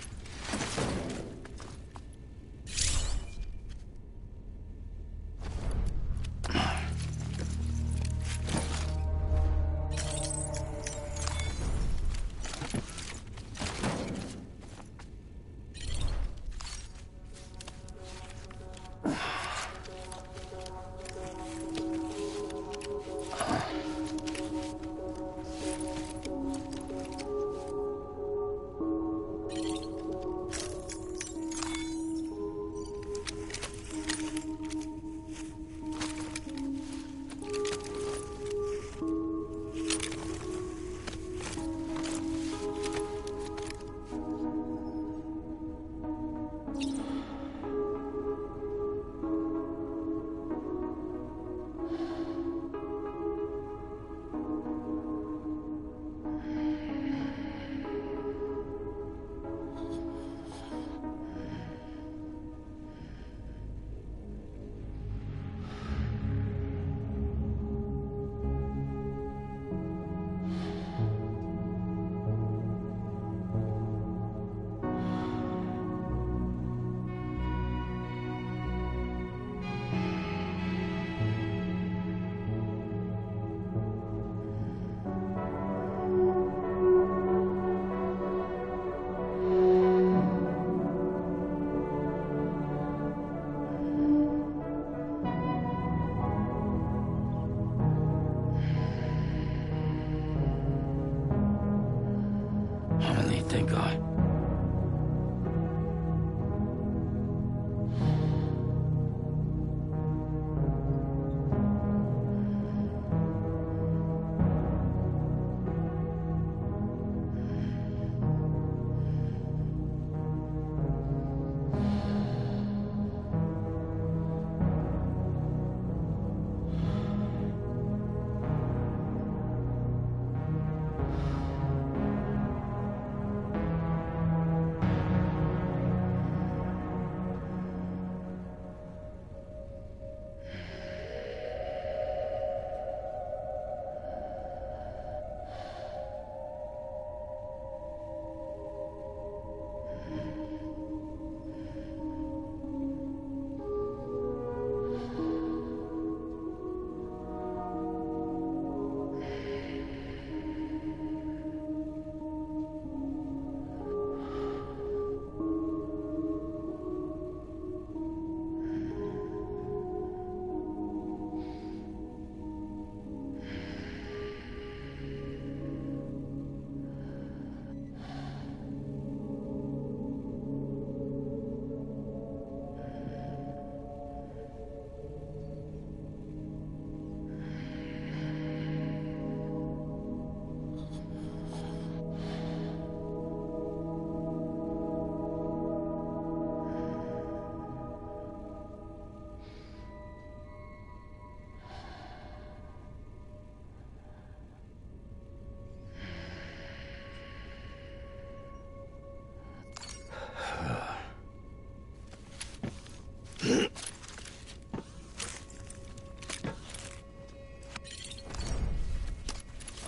Thank God.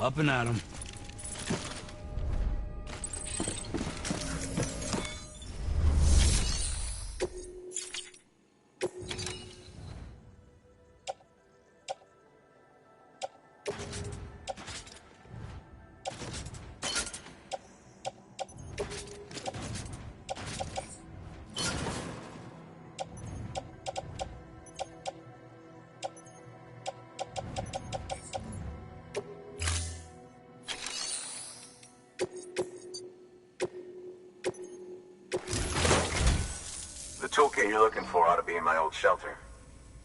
Up and at 'em. The toolkit you're looking for ought to be in my old shelter.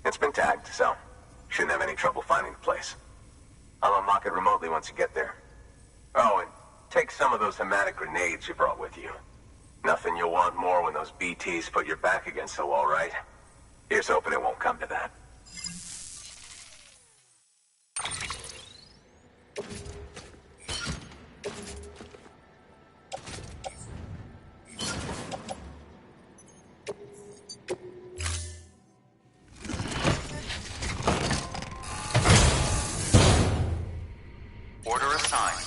It's been tagged, so shouldn't have any trouble finding the place. I'll unlock it remotely once you get there. Oh, and take some of those hematic grenades you brought with you. Nothing you'll want more when those BTs put your back against the wall, right? Here's hoping it won't come to that. Order assigned.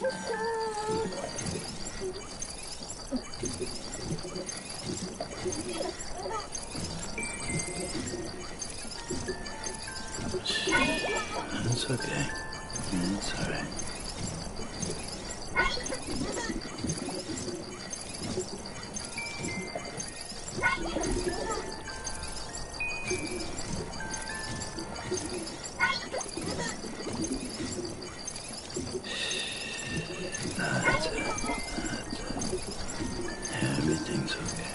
It's okay. It's all right. That's it. Everything's okay.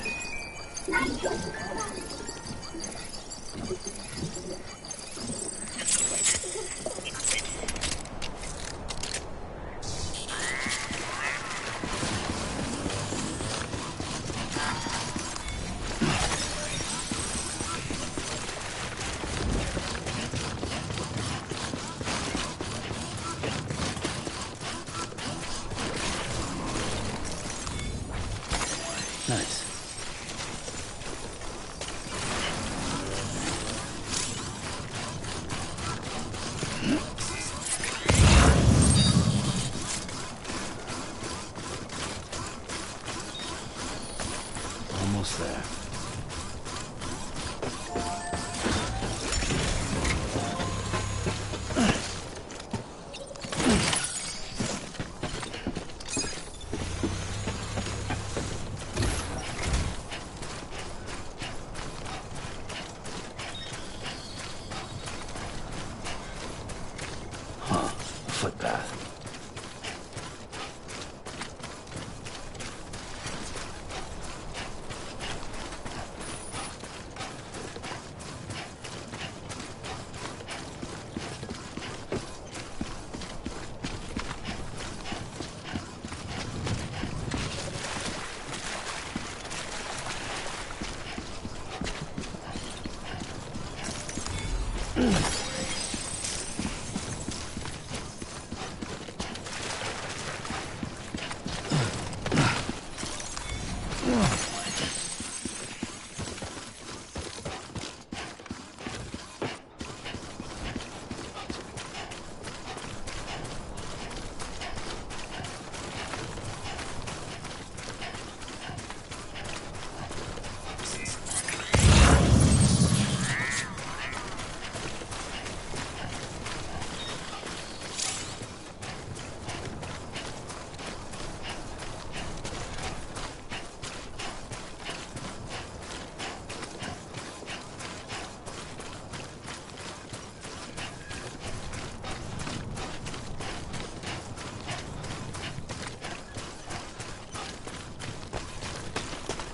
Nice. Almost there. Huh. A footpath.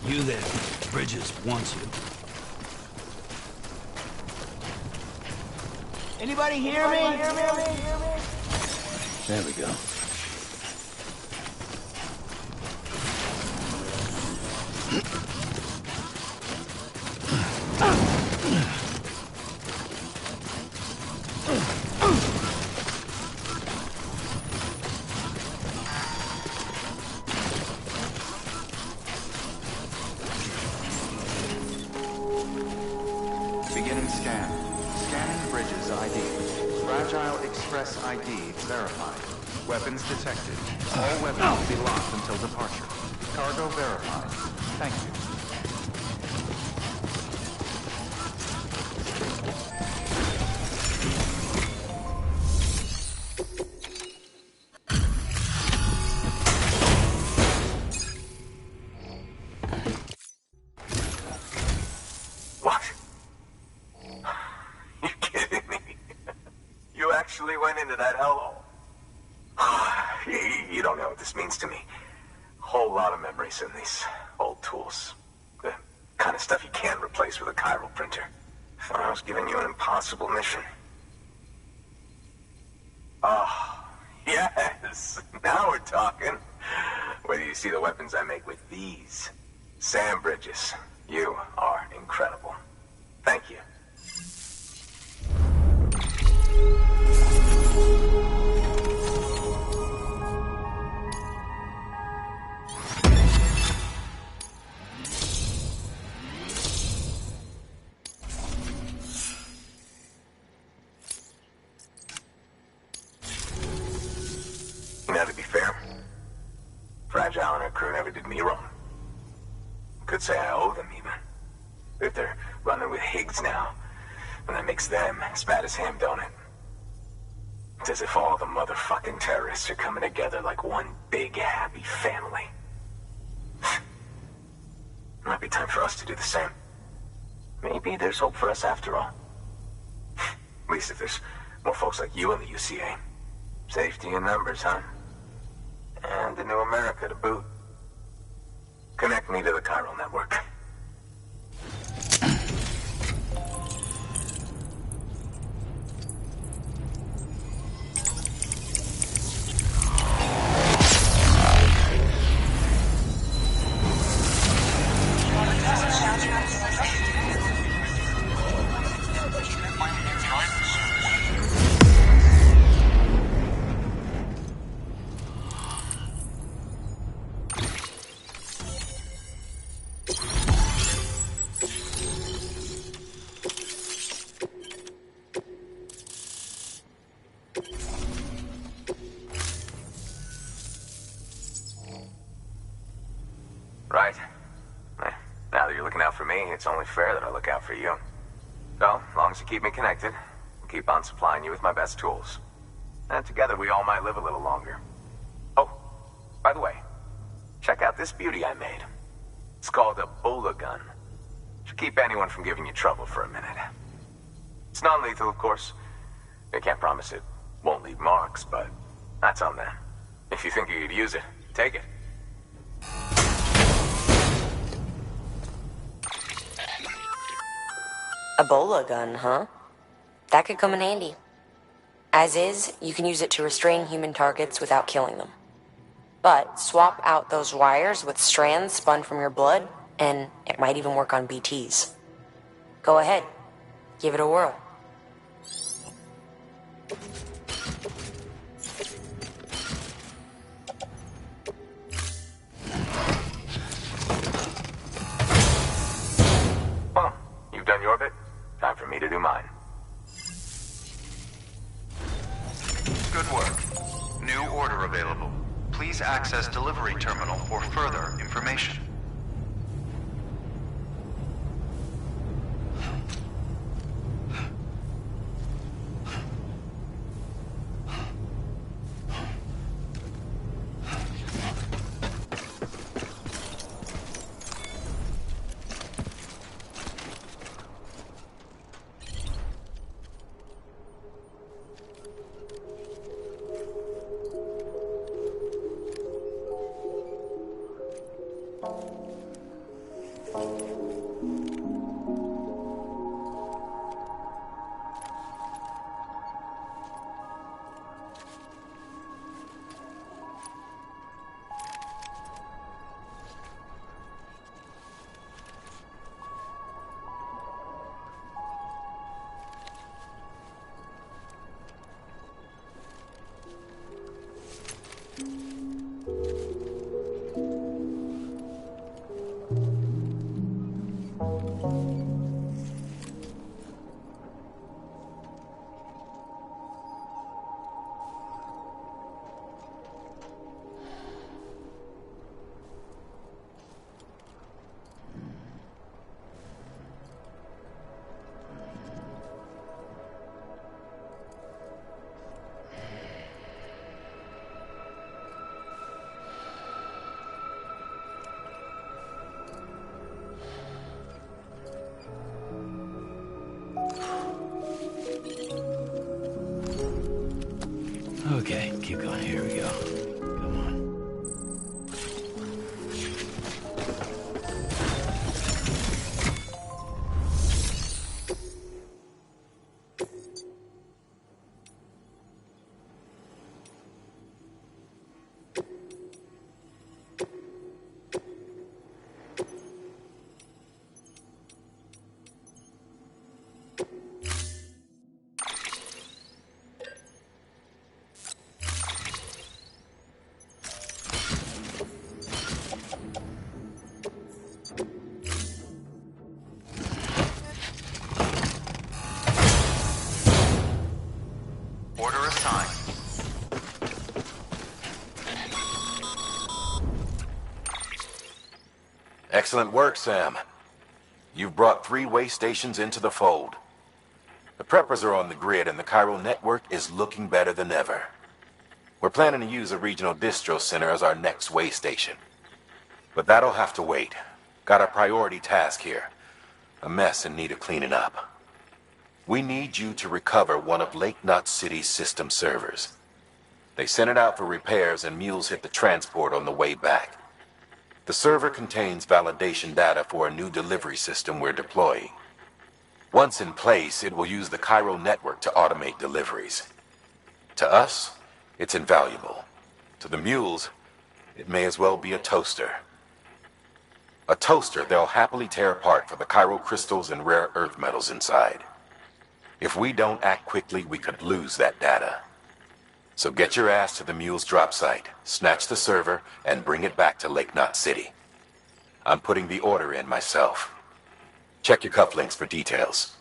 You there. Bridges wants you. Anybody hear me? There we go. Beginning scan. Scanning bridges ID. Fragile Express ID verified. Weapons detected. All weapons will be locked until departure. Cargo verified. Thank you. What? You kidding me? You actually went into that hellhole? You don't know what this means to me. Whole lot of memories in these old tools. The kind of stuff you can't replace with a chiral printer. Thought I was giving you an impossible mission. Oh, yes. Now we're talking. Whether you see the weapons I make with these. Sam Bridges, you are incredible. Thank you. Now, to be fair, never did me wrong. Could say I owe them, even. If they're running with Higgs now, and that makes them as bad as him, don't it? It's as if all the motherfucking terrorists are coming together like one big, happy family. Might be time for us to do the same. Maybe there's hope for us after all. At least if there's more folks like you in the UCA. Safety in numbers, huh? And the new America to boot. Connect me to the chiral network. Right. Now that you're looking out for me, it's only fair that I look out for you. So, as long as you keep me connected, I'll keep on supplying you with my best tools. And together we all might live a little longer. Oh, by the way, check out this beauty I made. It's called a Bola gun. Should keep anyone from giving you trouble for a minute. It's non-lethal, of course. I can't promise it won't leave marks, but that's on them. If you think you could use it, take it. A Bola gun, huh? That could come in handy. As is, you can use it to restrain human targets without killing them. But swap out those wires with strands spun from your blood, and it might even work on BTs. Go ahead. Give it a whirl. Well, you've done your bit. Time for me to do mine. Good work. New order available. Please access delivery terminal for further information. Okay, keep going. Here we go. Come on. Excellent work, Sam. You've brought 3 way stations into the fold. The preppers are on the grid and the chiral network is looking better than ever. We're planning to use a regional distro center as our next way station. But that'll have to wait. Got a priority task here. A mess in need of cleaning up. We need you to recover one of Lake Knot City's system servers. They sent it out for repairs and mules hit the transport on the way back. The server contains validation data for a new delivery system we're deploying. Once in place, it will use the chiral network to automate deliveries. To us, it's invaluable. To the mules, it may as well be a toaster. A toaster they'll happily tear apart for the chiral crystals and rare earth metals inside. If we don't act quickly, we could lose that data. So get your ass to the mule's drop site, snatch the server, and bring it back to Lake Knot City. I'm putting the order in myself. Check your cufflinks for details.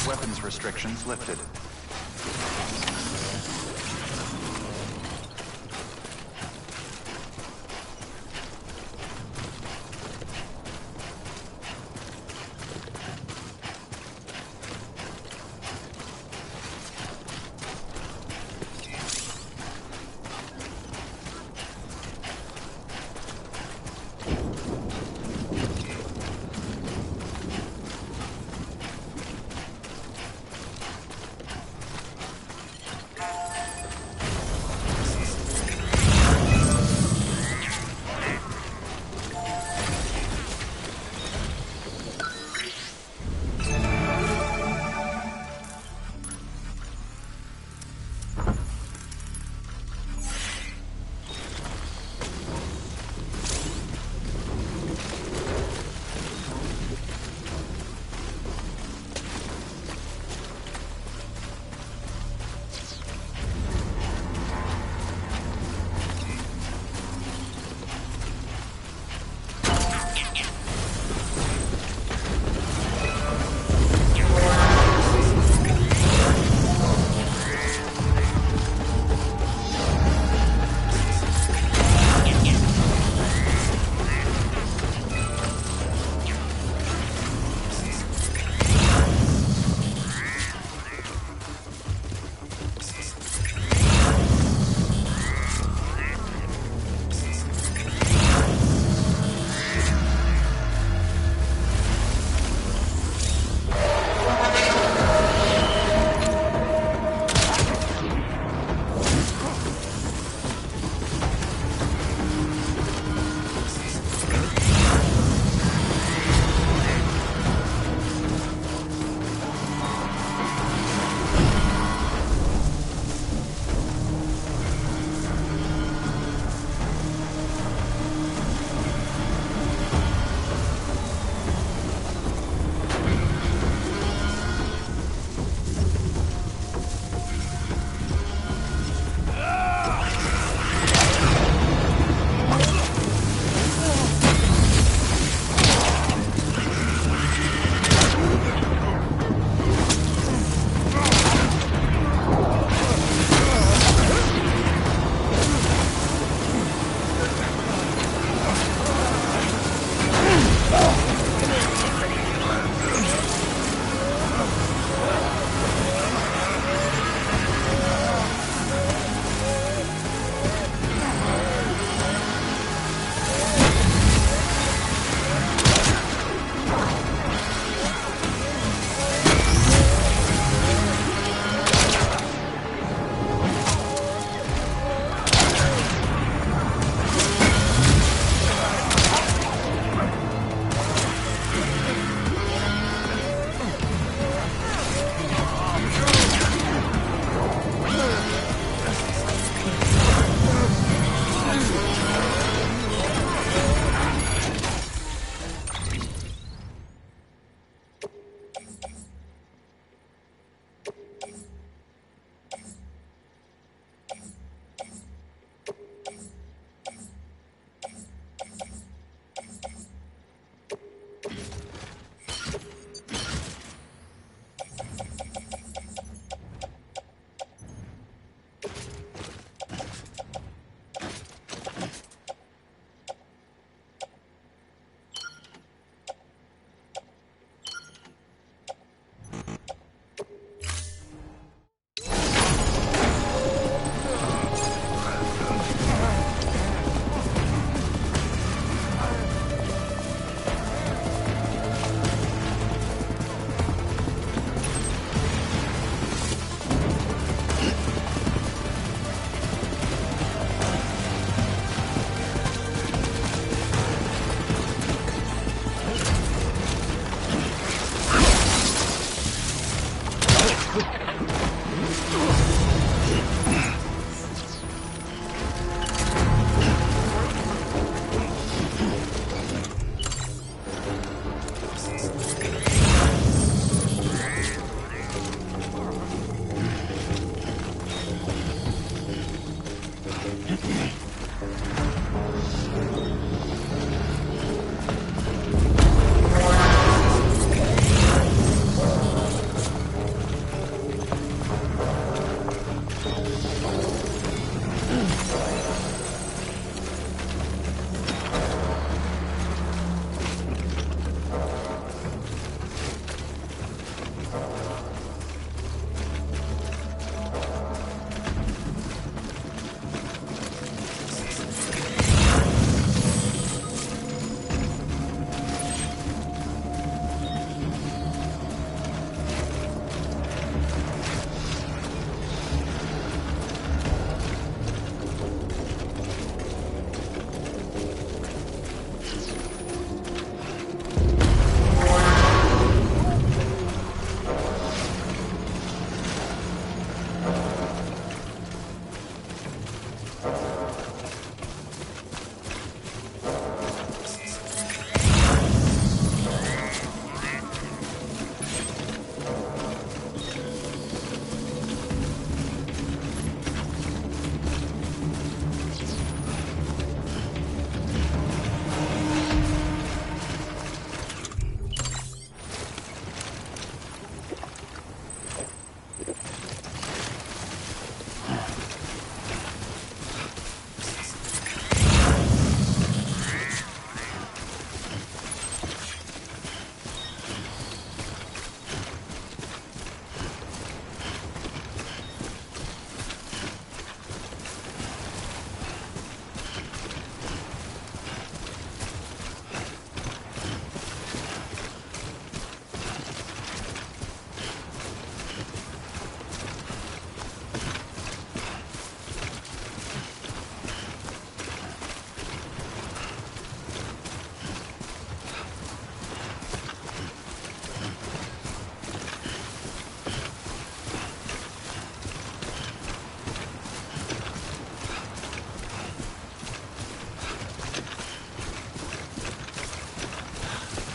Weapons restrictions lifted.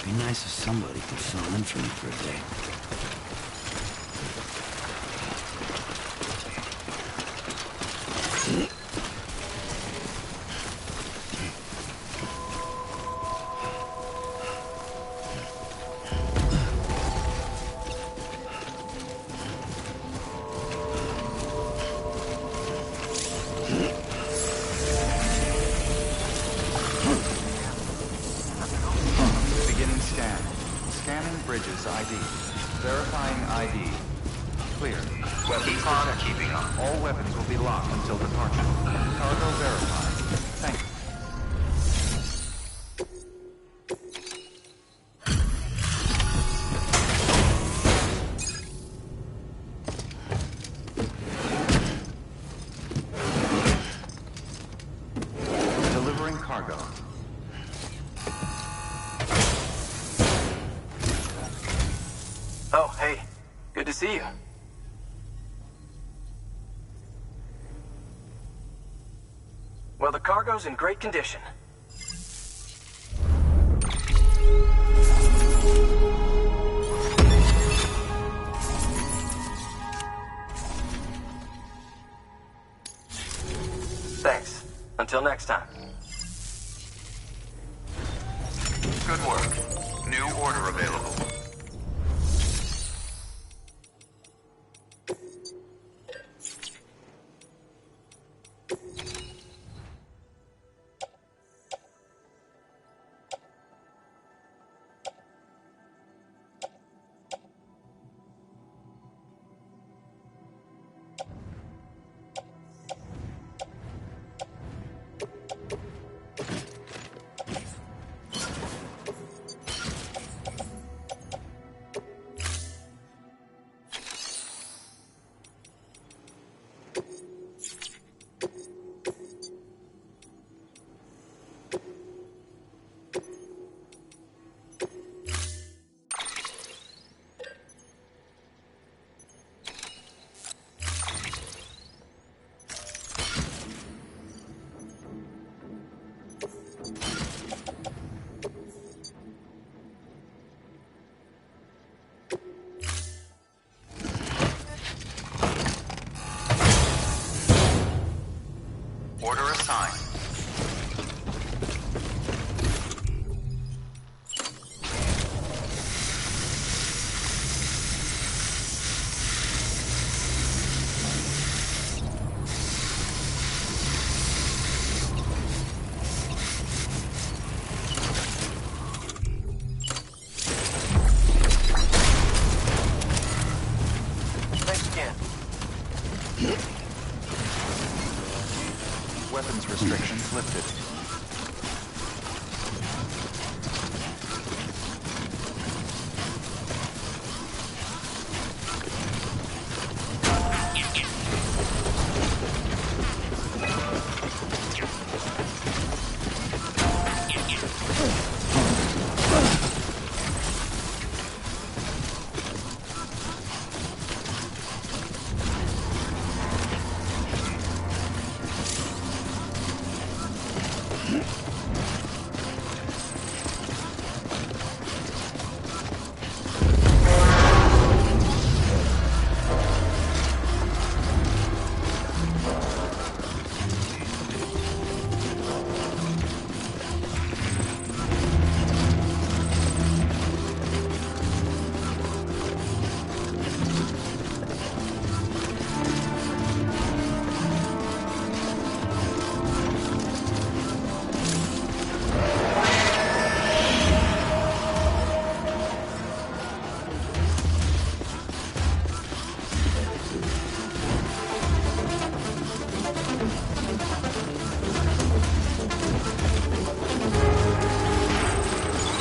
Be nice if somebody could fill in for me for a day. Beginning scan. Scanning bridges ID. Verifying ID. Clear. Weapons detected. Keeping on. All weapons will be locked until departure. Cargo verified. Thank you. Delivering cargo. Oh, hey. Good to see you. Well, the cargo's in great condition. Thanks. Until next time. Good work. New order available. Order assigned. Thanks again. Weapons restrictions lifted.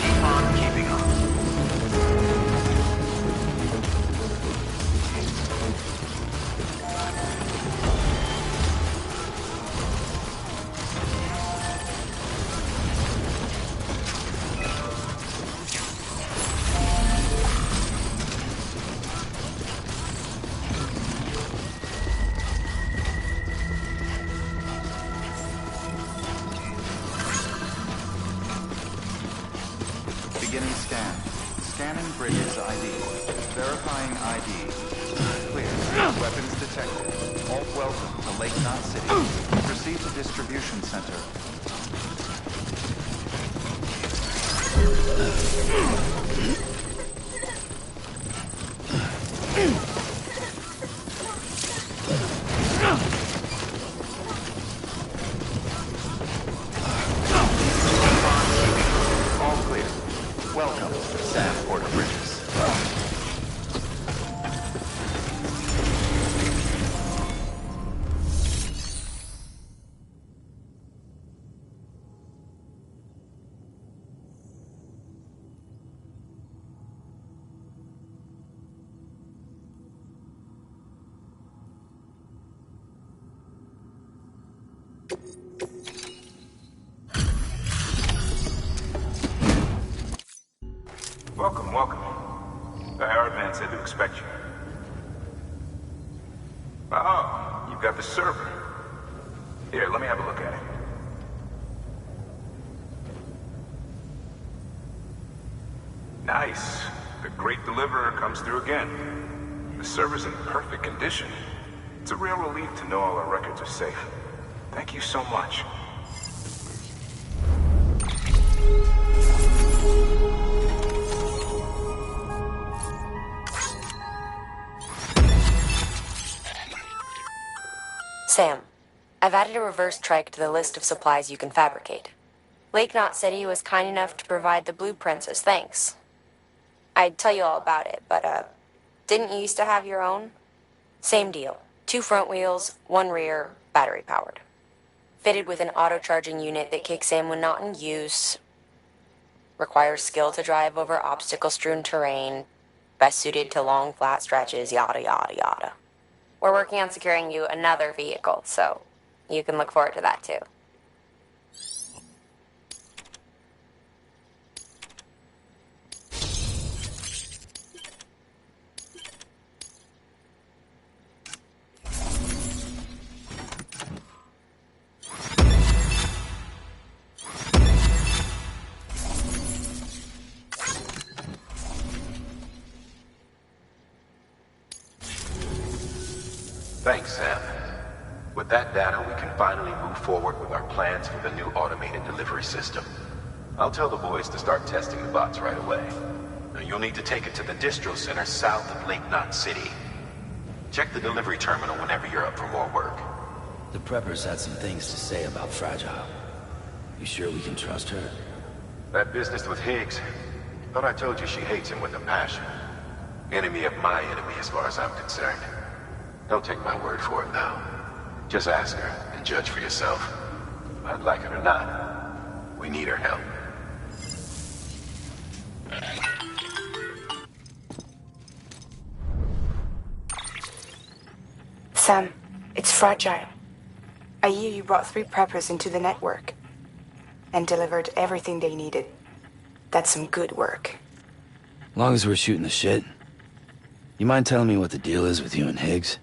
Keep on keeping on. Beginning scan. Scanning bridges ID. Verifying ID. Clear. Weapons detected. All welcome to Lake Knot City. Proceed to distribution center. All clear. Welcome, Sam Porter Bridges. Welcome, welcome. The Hardman said to expect you. Oh, you've got the server. Here, let me have a look at it. Nice. The great deliverer comes through again. The server's in perfect condition. It's a real relief to know all our records are safe. Thank you so much. Sam, I've added a reverse trike to the list of supplies you can fabricate. Lake Knot City was kind enough to provide the blueprints as thanks. I'd tell you all about it, but, didn't you used to have your own? Same deal. 2 front wheels, 1 rear, battery powered. Fitted with an auto-charging unit that kicks in when not in use. Requires skill to drive over obstacle-strewn terrain. Best suited to long, flat stretches, yada yada yada. We're working on securing you another vehicle, so you can look forward to that too. Thanks, Sam. With that data, we can finally move forward with our plans for the new automated delivery system. I'll tell the boys to start testing the bots right away. Now, you'll need to take it to the distro center south of Lake Knot City. Check the delivery terminal whenever you're up for more work. The preppers had some things to say about Fragile. You sure we can trust her? That business with Higgs, thought I told you she hates him with a passion. Enemy of my enemy as far as I'm concerned. Don't take my word for it though. Just ask her and judge for yourself. I'd like it or not. We need her help. Sam, it's Fragile. I hear you brought 3 preppers into the network and delivered everything they needed. That's some good work. Long as we're shooting the shit. You mind telling me what the deal is with you and Higgs?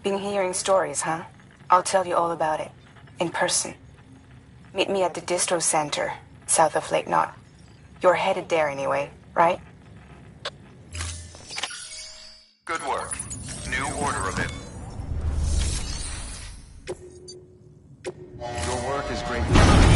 Been hearing stories, huh? I'll tell you all about it. In person. Meet me at the distro center, south of Lake Knot. You're headed there anyway, right? Good work. New order of it. Your work is greatly appreciated.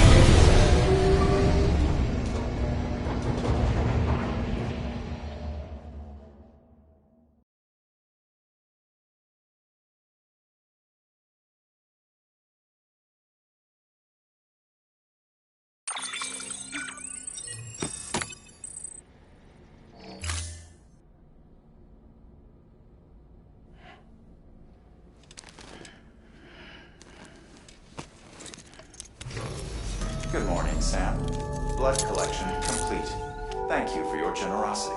Good morning, Sam. Blood collection complete. Thank you for your generosity.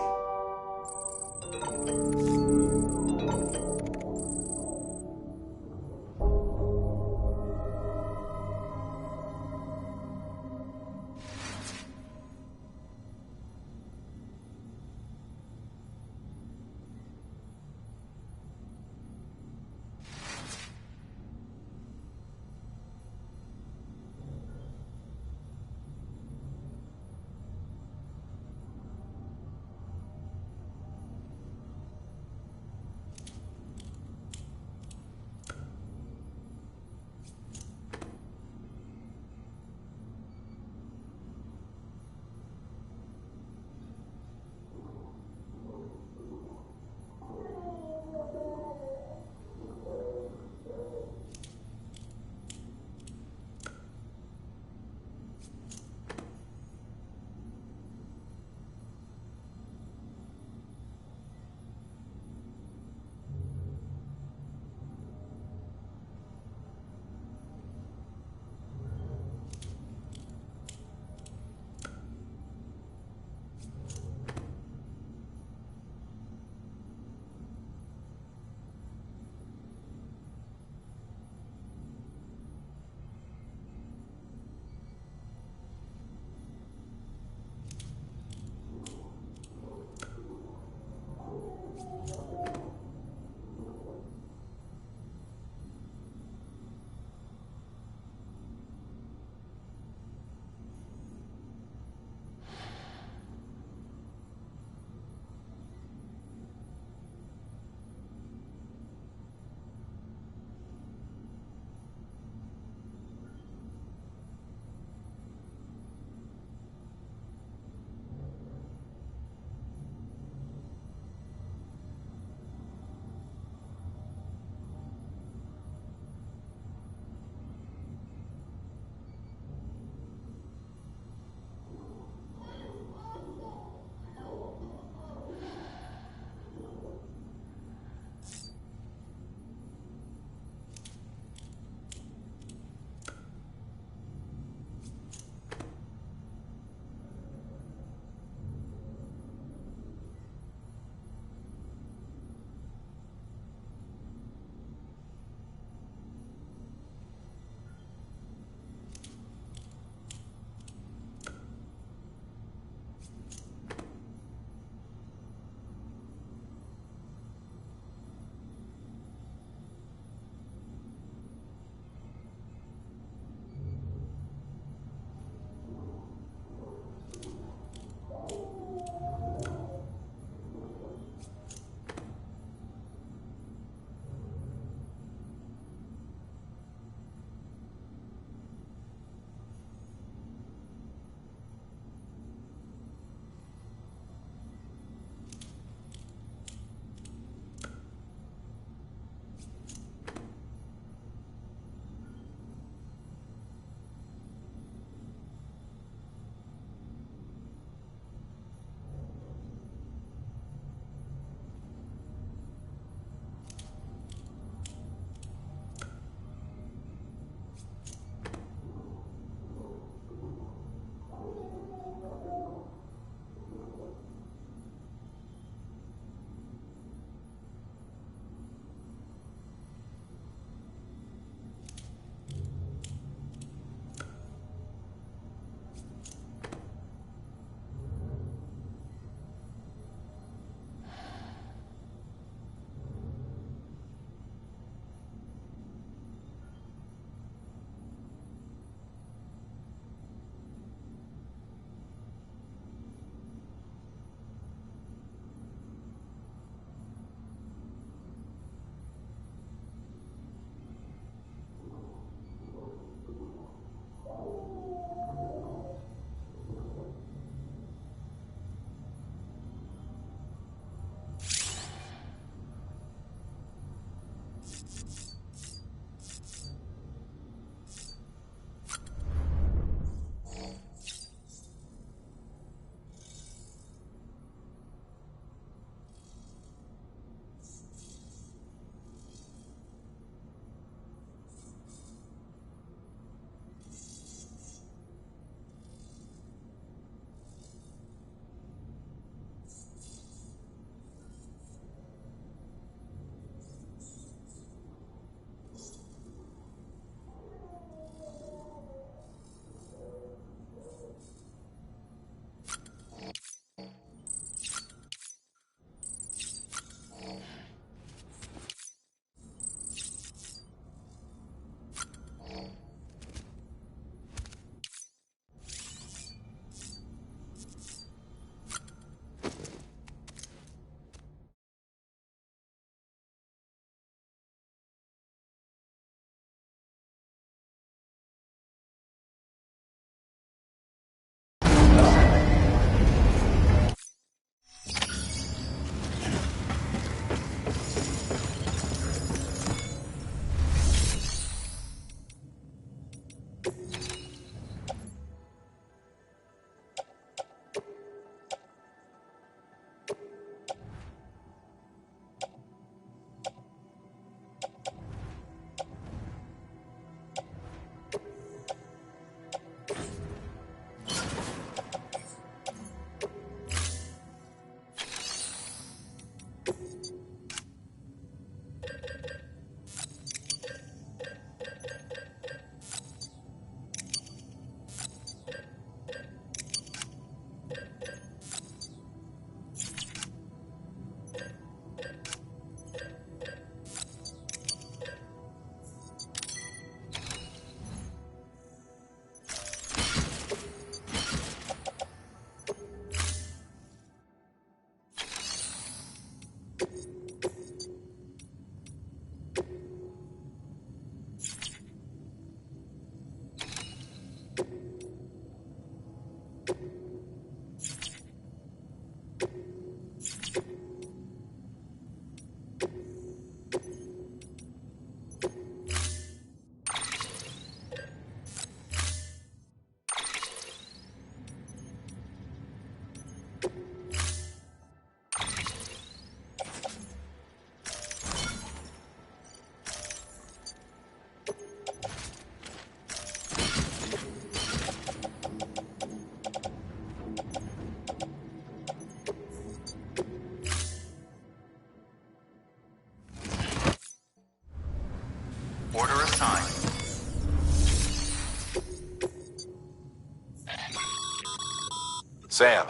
Sam,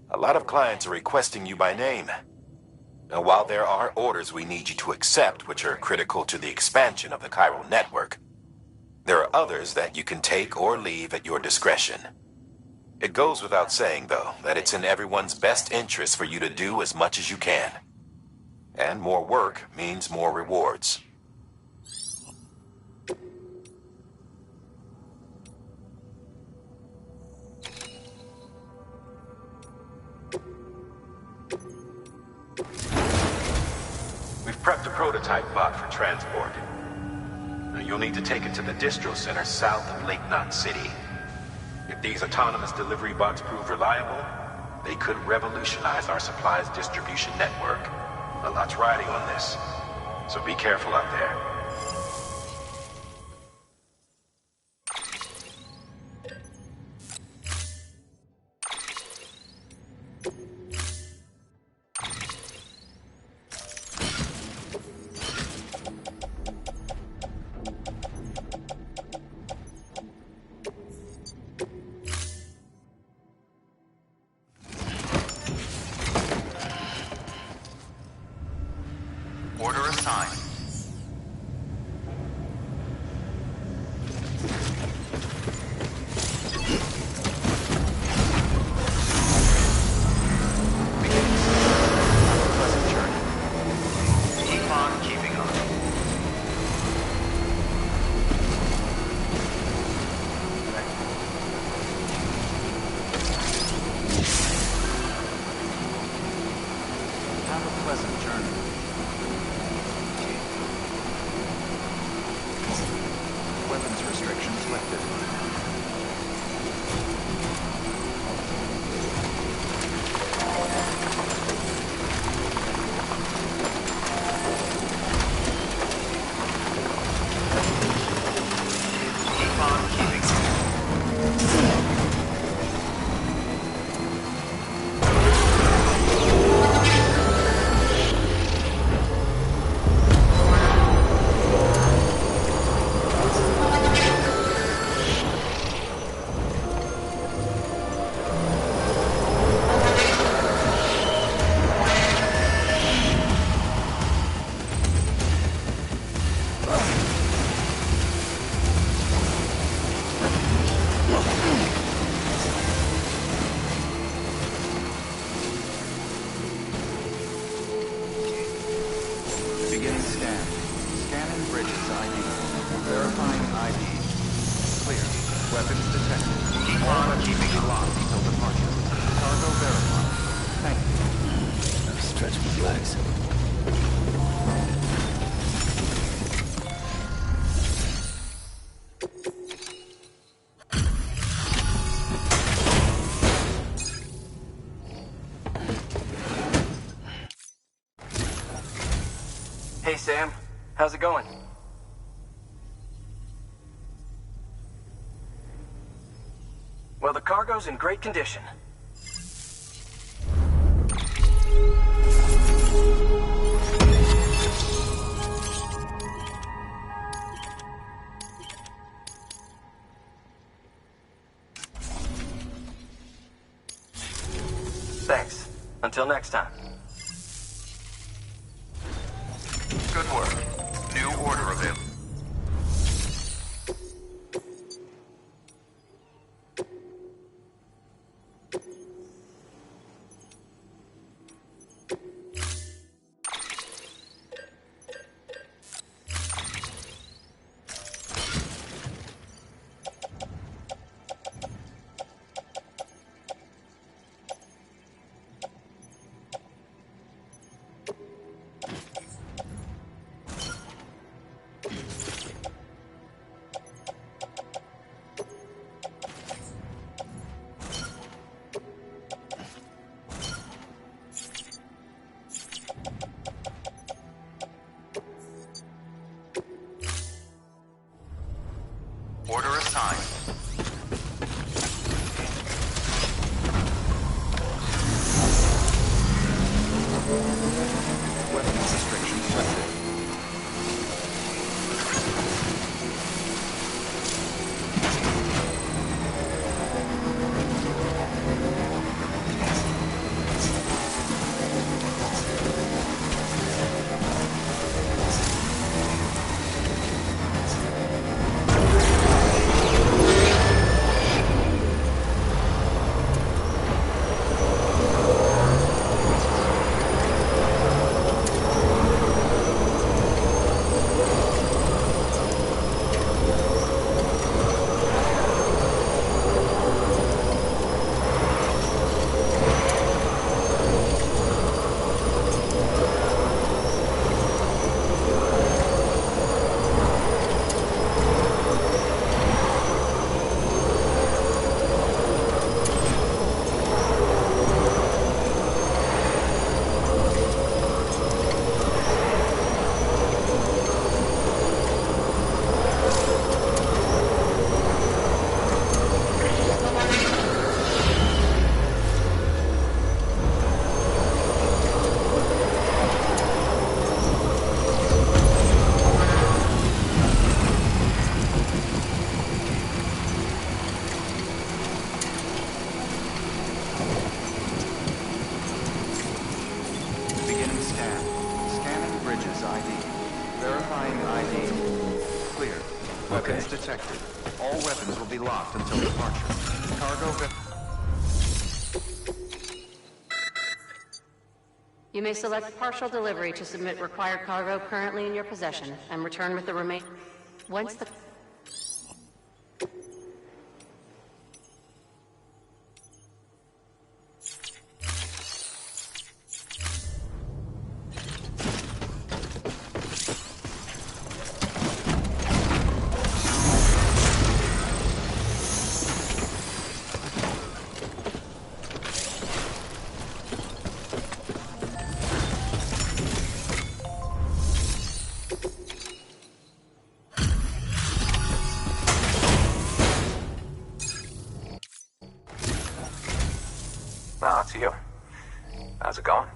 a lot of clients are requesting you by name. Now, while there are orders we need you to accept, which are critical to the expansion of the chiral network, there are others that you can take or leave at your discretion. It goes without saying, though, that it's in everyone's best interest for you to do as much as you can. And more work means more rewards. We've prepped a prototype bot for transport. Now, you'll need to take it to the distro center south of Lake Knot City. If these autonomous delivery bots prove reliable, they could revolutionize our supplies distribution network. A lot's riding on this, so be careful out there. Order assigned. Pleasant journey. Keep on keeping on. Have a pleasant journey. Weapons restrictions lifted. Keep on keeping on. Beginning scan. Scanning bridges ID. Verifying ID. Clear. Weapons detected. Keep on keeping it locked until departure. Cargo verified. Thank you. Stretch my legs. Hey, Sam. How's it going? Well, the cargo's in great condition. Thanks. Until next time. Good work. New order available. Order assigned. Weapons restrictions lifted. Weapons detected. All weapons will be locked until departure. Cargo... You may select partial delivery to submit required cargo currently in your possession and return with the remain. Once the... No, it's you. How's it going?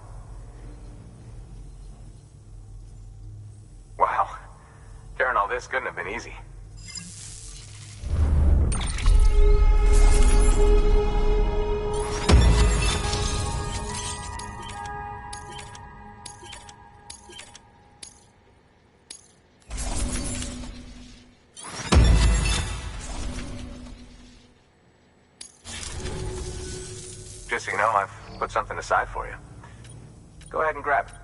Wow. Carrying all this couldn't have been easy. Just so you know, I've put something aside for you. Go ahead and grab it.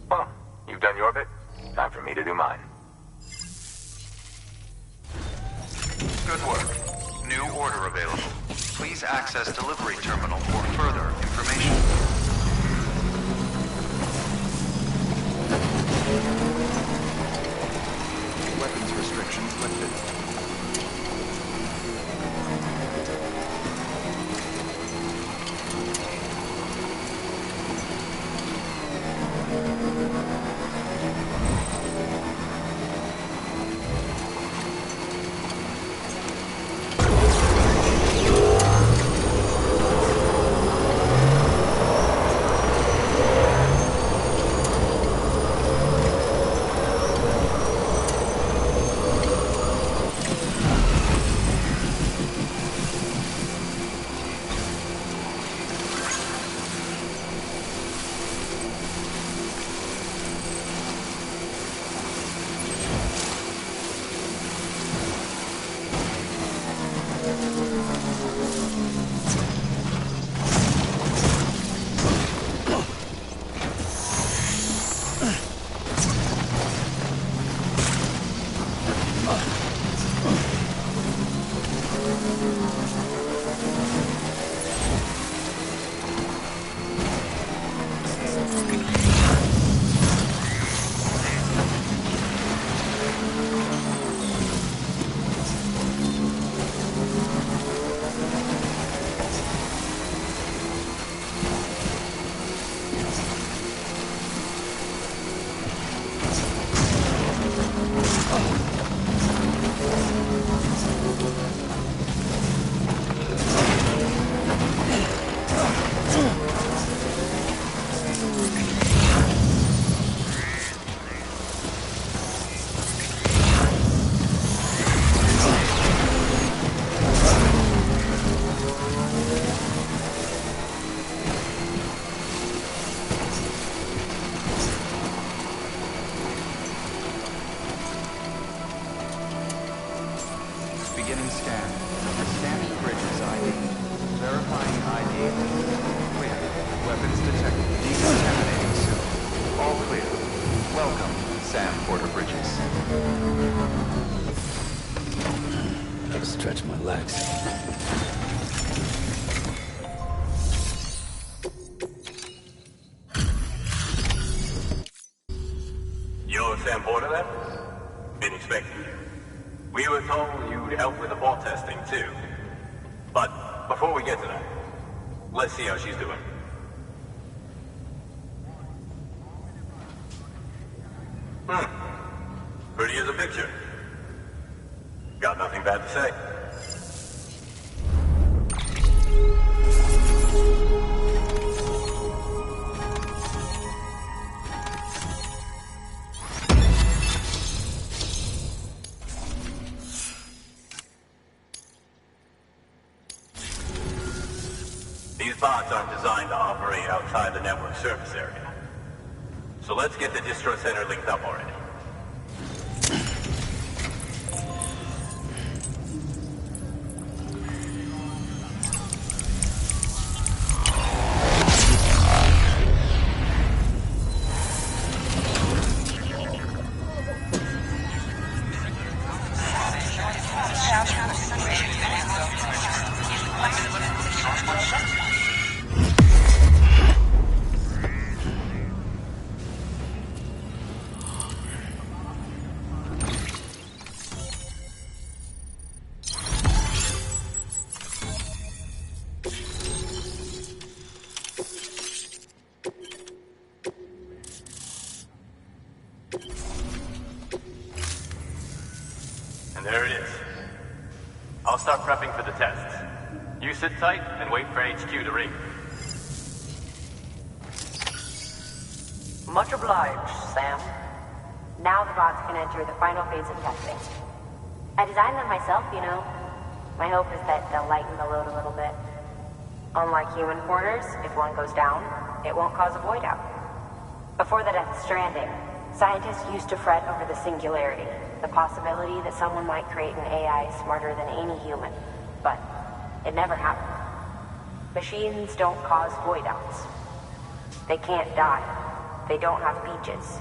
Well, you've done your bit. Time for me to do mine. Good work. New order available. Please access delivery terminal for further information. Weapons restrictions lifted. Beginning scan. Scanning bridges ID. Verifying ID. Clear. Weapons detected. Decontaminating soon. All clear. Welcome, Sam Porter Bridges. Gotta stretch my legs. You're Sam Porter, then? Been expecting you. We were told you'd help with the ball testing, too. But before we get to that, let's see how she's doing. Pretty as a picture. Got nothing bad to say. These bots aren't designed to operate outside the network service area. So let's get the distro center linked up already. And there it is. I'll start prepping for the tests. You sit tight and wait for HQ to ring. Much obliged, Sam. Now the bots can enter the final phase of testing. I designed them myself, you know. My hope is that they'll lighten the load a little bit. Unlike human porters, if one goes down, it won't cause a void out. Before the death of Stranding, scientists used to fret over the singularity, the possibility that someone might create an AI smarter than any human. But it never happened. Machines don't cause void outs. They can't die. They don't have beaches.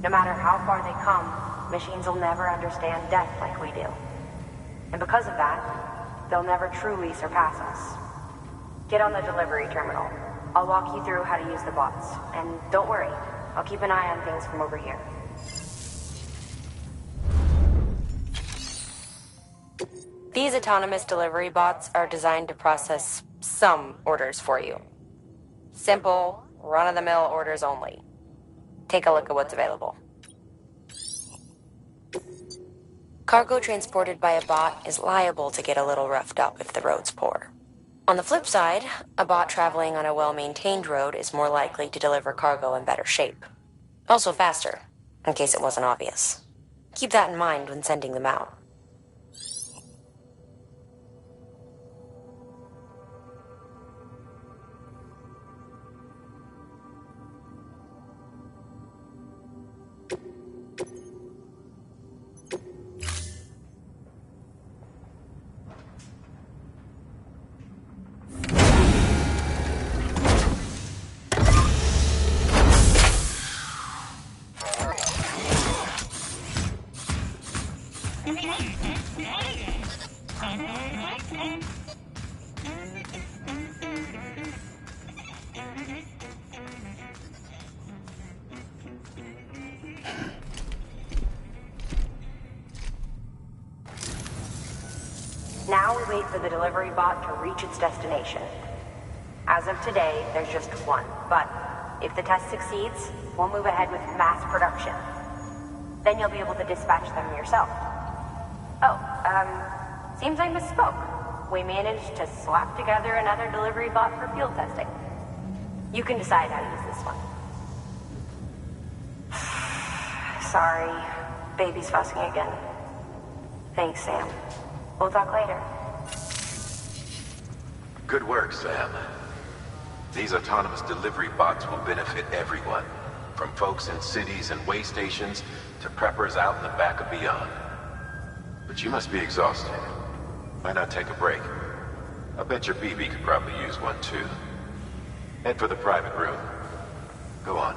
No matter how far they come, machines will never understand death like we do. And because of that, they'll never truly surpass us. Get on the delivery terminal. I'll walk you through how to use the bots. And don't worry, I'll keep an eye on things from over here. These autonomous delivery bots are designed to process some orders for you. Simple, run-of-the-mill orders only. Take a look at what's available. Cargo transported by a bot is liable to get a little roughed up if the road's poor. On the flip side, a bot traveling on a well-maintained road is more likely to deliver cargo in better shape. Also faster, in case it wasn't obvious. Keep that in mind when sending them out. Now we wait for the delivery bot to reach its destination. As of today, there's just one, but if the test succeeds, we'll move ahead with mass production. Then you'll be able to dispatch them yourself. Oh, seems I misspoke. We managed to slap together another delivery bot for field testing. You can decide how to use this one. Sorry, baby's fussing again. Thanks, Sam. We'll talk later. Good work, Sam. These autonomous delivery bots will benefit everyone, from folks in cities and way stations to preppers out in the back of beyond. But you must be exhausted. Why not take a break? I bet your BB could probably use one too. Head for the private room. Go on.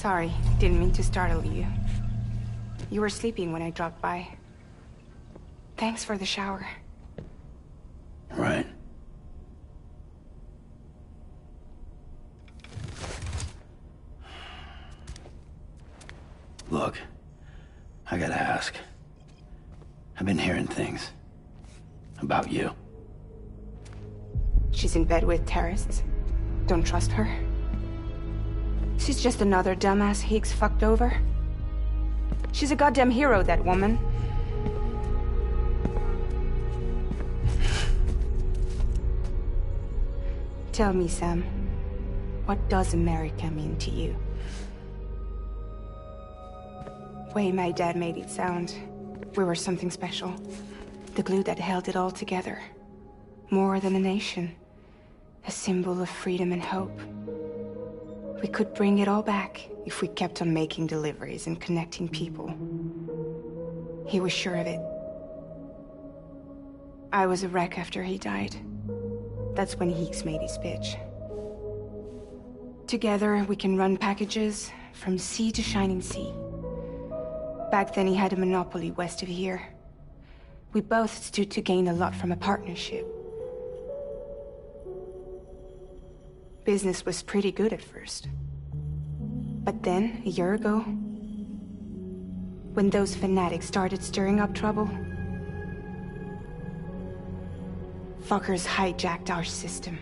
Sorry, didn't mean to startle you. You were sleeping when I dropped by. Thanks for the shower. Right. Look, I gotta ask. I've been hearing things about you. She's in bed with terrorists. Don't trust her. She's just another dumbass Higgs fucked over. She's a goddamn hero, that woman. Tell me, Sam, what does America mean to you? Way my dad made it sound, we were something special. The glue that held it all together. More than a nation. A symbol of freedom and hope. We could bring it all back if we kept on making deliveries and connecting people. He was sure of it. I was a wreck after he died. That's when Higgs made his pitch. Together, we can run packages from sea to shining sea. Back then, he had a monopoly west of here. We both stood to gain a lot from a partnership. Business was pretty good at first. But then, a year ago, when those fanatics started stirring up trouble, fuckers hijacked our system.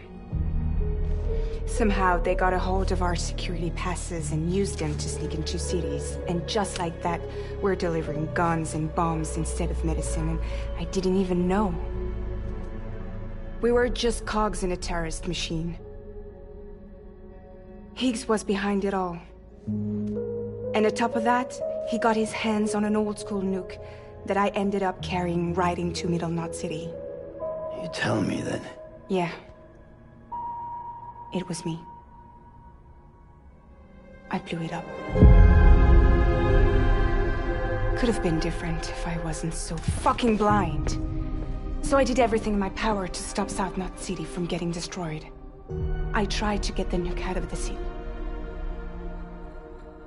Somehow, they got a hold of our security passes and used them to sneak into cities. And just like that, we're delivering guns and bombs instead of medicine, and I didn't even know. We were just cogs in a terrorist machine. Higgs was behind it all. And on top of that, he got his hands on an old-school nuke that I ended up carrying right into Middle Knot City. You telling me that? Yeah. It was me. I blew it up. Could have been different if I wasn't so fucking blind. So I did everything in my power to stop South Knot City from getting destroyed. I tried to get the nuke out of the city.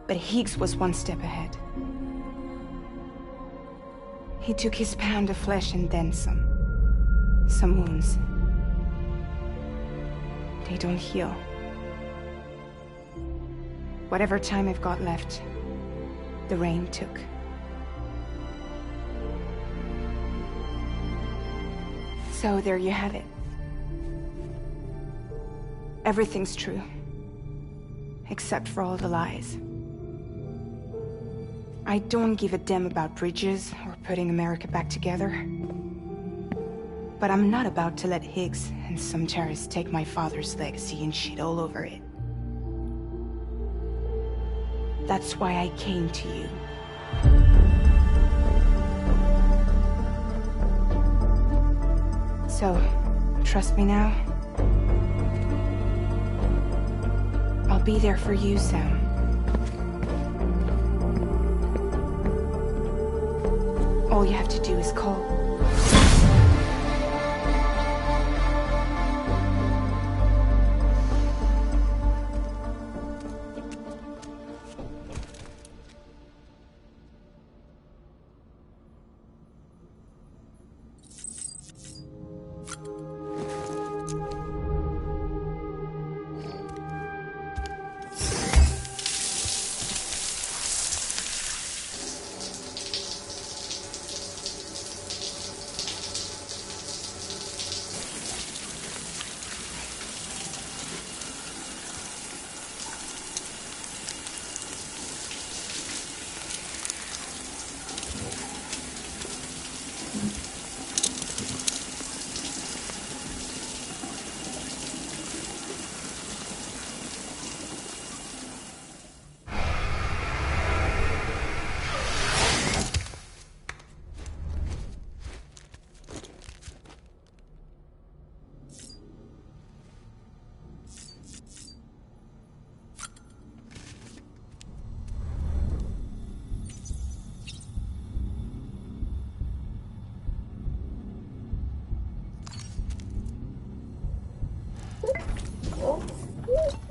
But Higgs was one step ahead. He took his pound of flesh and then some. Some wounds. They don't heal. Whatever time I've got left, the rain took. So there you have it. Everything's true. Except for all the lies. I don't give a damn about bridges or putting America back together. But I'm not about to let Higgs and some terrorists take my father's legacy and shit all over it. That's why I came to you. So, trust me now? I'll be there for you, Sam. All you have to do is call.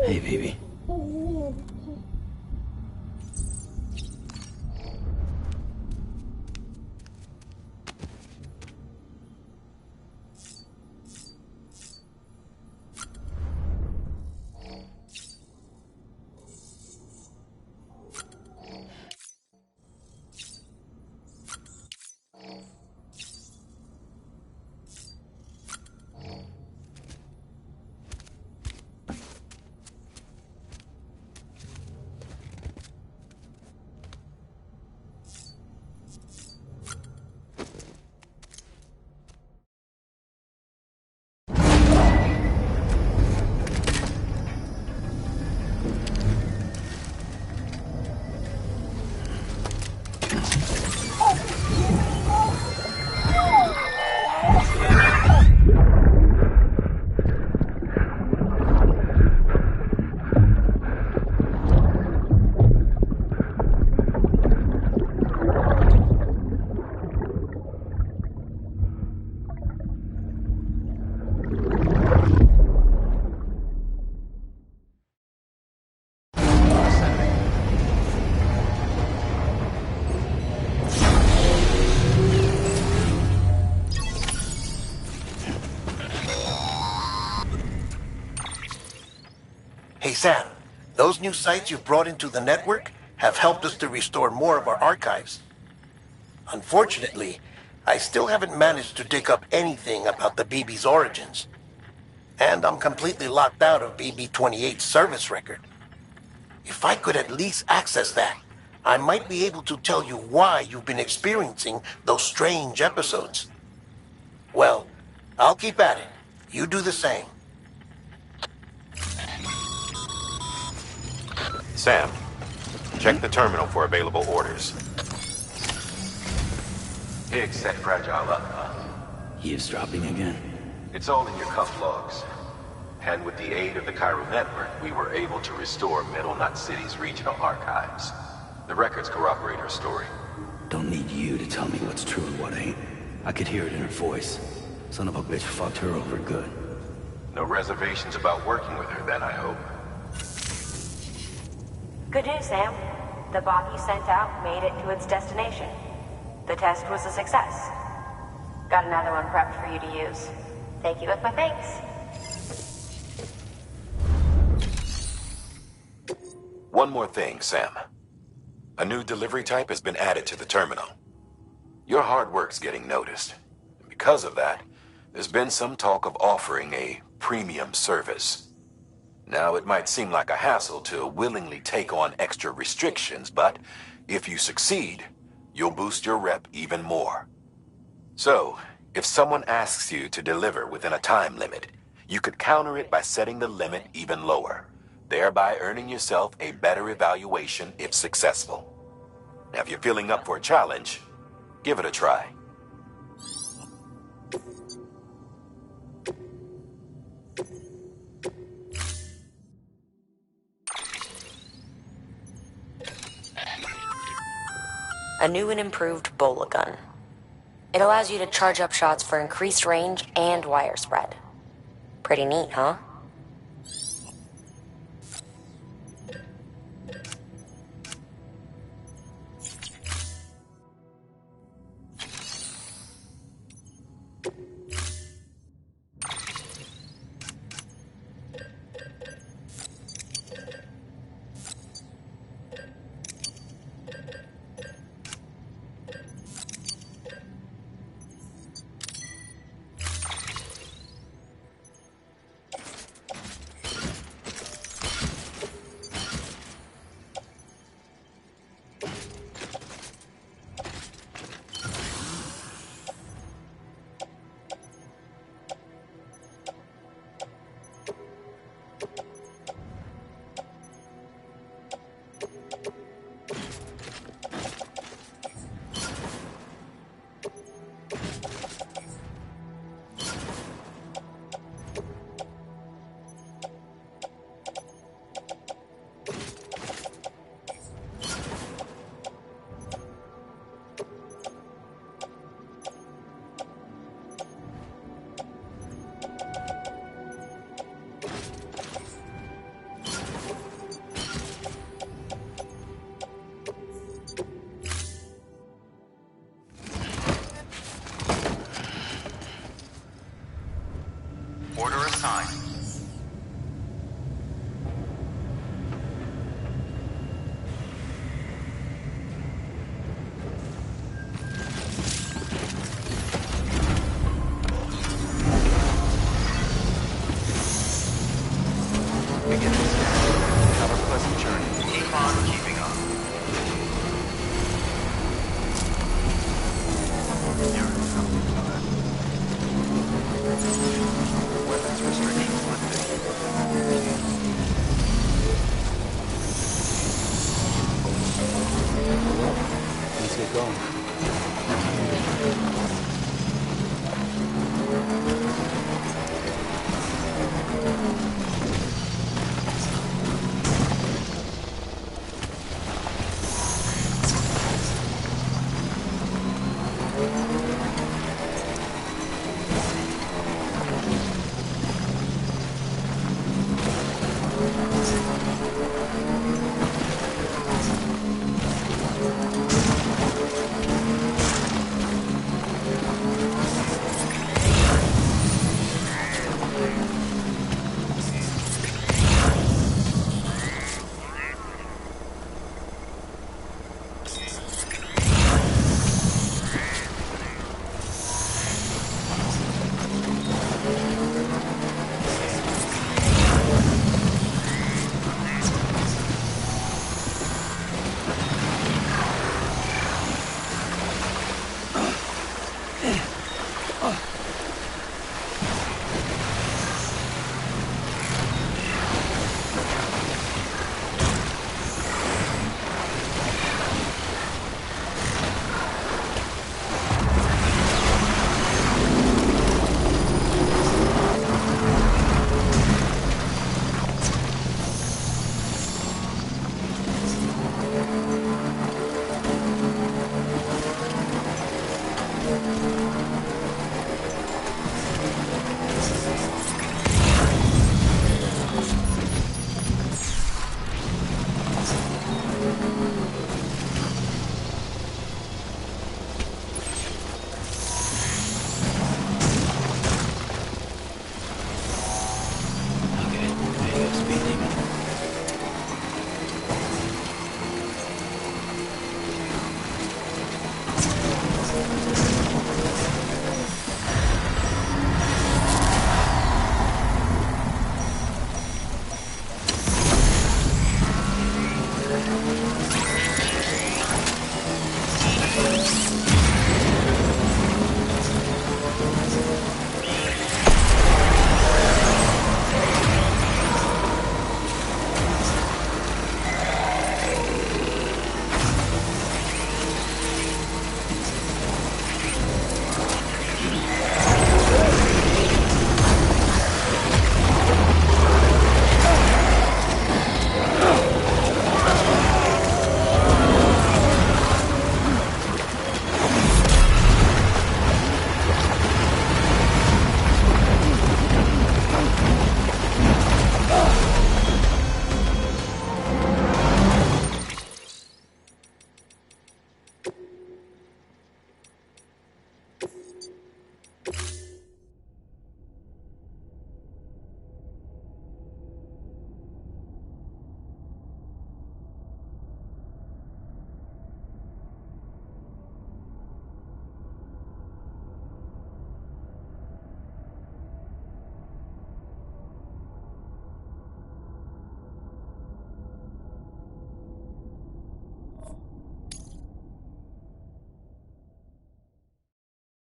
Hey, baby. Sam, those new sites you've brought into the network have helped us to restore more of our archives. Unfortunately, I still haven't managed to dig up anything about the BB's origins. And I'm completely locked out of BB-28's service record. If I could at least access that, I might be able to tell you why you've been experiencing those strange episodes. Well, I'll keep at it. You do the same. Sam, check the terminal for available orders. Higgs set Fragile up, huh? Eavesdropping again? It's all in your cuff logs. And with the aid of the Chiral Network, we were able to restore Middle Knot City's regional archives. The records corroborate her story. Don't need you to tell me what's true and what ain't. I could hear it in her voice. Son of a bitch fucked her over good. No reservations about working with her then, I hope. Good news, Sam. The bot you sent out made it to its destination. The test was a success. Got another one prepped for you to use. Take you with my thanks. One more thing, Sam. A new delivery type has been added to the terminal. Your hard work's getting noticed. And because of that, there's been some talk of offering a premium service. Now, it might seem like a hassle to willingly take on extra restrictions, but if you succeed, you'll boost your rep even more. So, if someone asks you to deliver within a time limit, you could counter it by setting the limit even lower, thereby earning yourself a better evaluation if successful. Now, if you're feeling up for a challenge, give it a try. A new and improved Bola gun. It allows you to charge up shots for increased range and wire spread. Pretty neat, huh? Order assigned. Begin this scan. Have a pleasant journey. Keep on keeping on. Weapons restrictions lifted. Let's get going.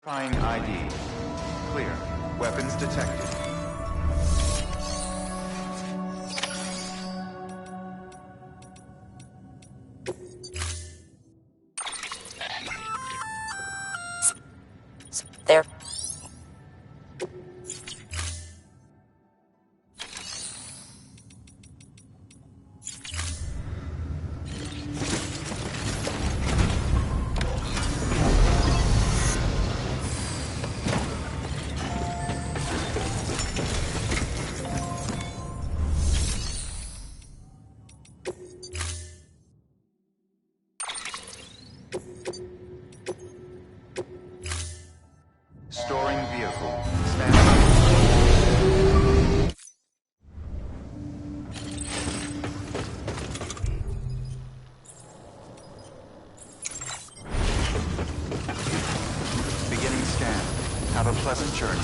Verifying ID. Clear. Weapons detected. There. Storing vehicle. Stand by. Beginning scan. Have a pleasant journey.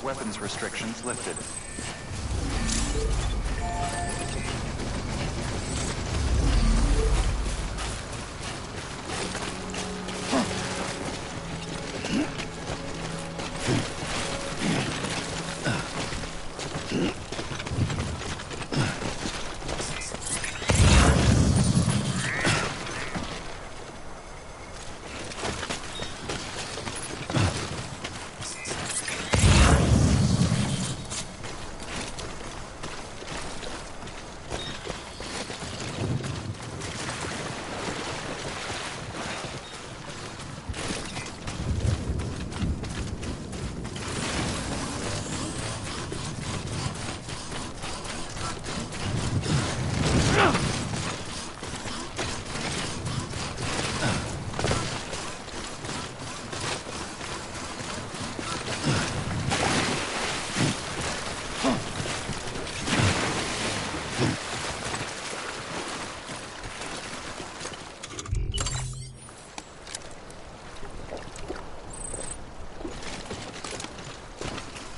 Weapons restrictions lifted.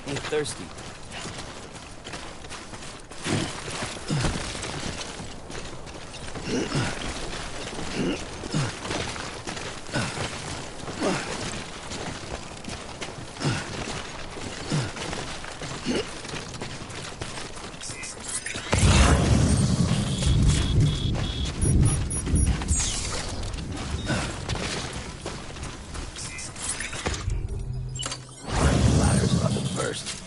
Ain't thirsty. Ladder's about to burst.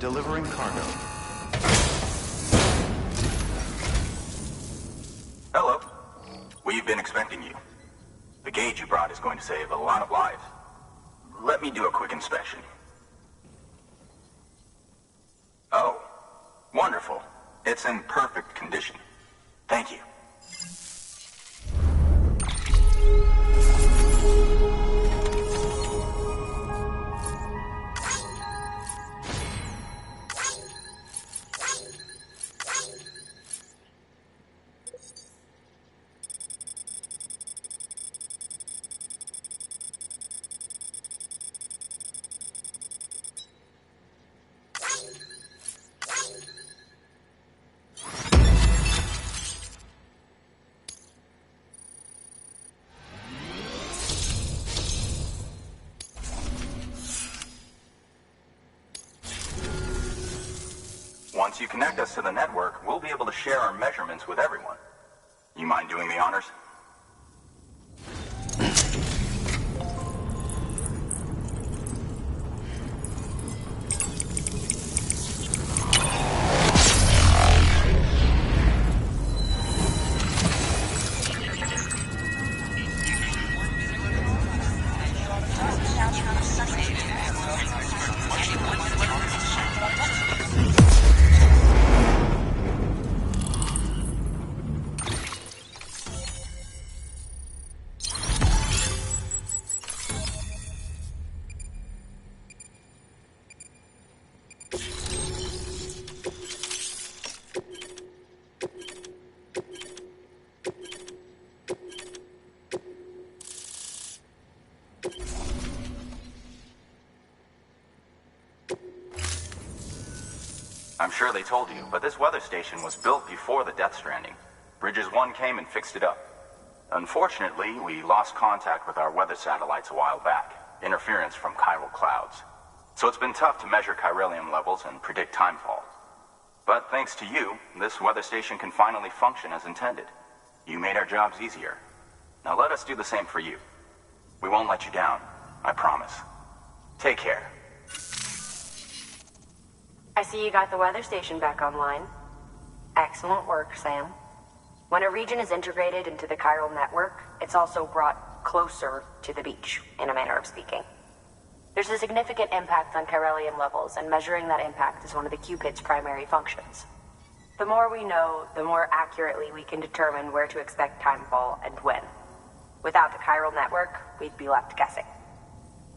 Delivering cargo. Hello. We've been expecting you. The gauge you brought is going to save a lot of lives. Let me do a quick inspection. Oh, wonderful. It's in perfect condition. Thank you. Once you connect us to the network, we'll be able to share our measurements with everyone. You mind doing the honors? I'm sure they told you, but this weather station was built before the Death Stranding. Bridges 1 came and fixed it up. Unfortunately, we lost contact with our weather satellites a while back. Interference from chiral clouds. So it's been tough to measure chiralium levels and predict timefall. But thanks to you, this weather station can finally function as intended. You made our jobs easier. Now let us do the same for you. We won't let you down, I promise. Take care. I see you got the weather station back online. Excellent work, Sam. When a region is integrated into the chiral network, it's also brought closer to the beach, in a manner of speaking. There's a significant impact on chiralium levels, and measuring that impact is one of the Cupid's primary functions. The more we know, the more accurately we can determine where to expect timefall and when. Without the chiral network, we'd be left guessing.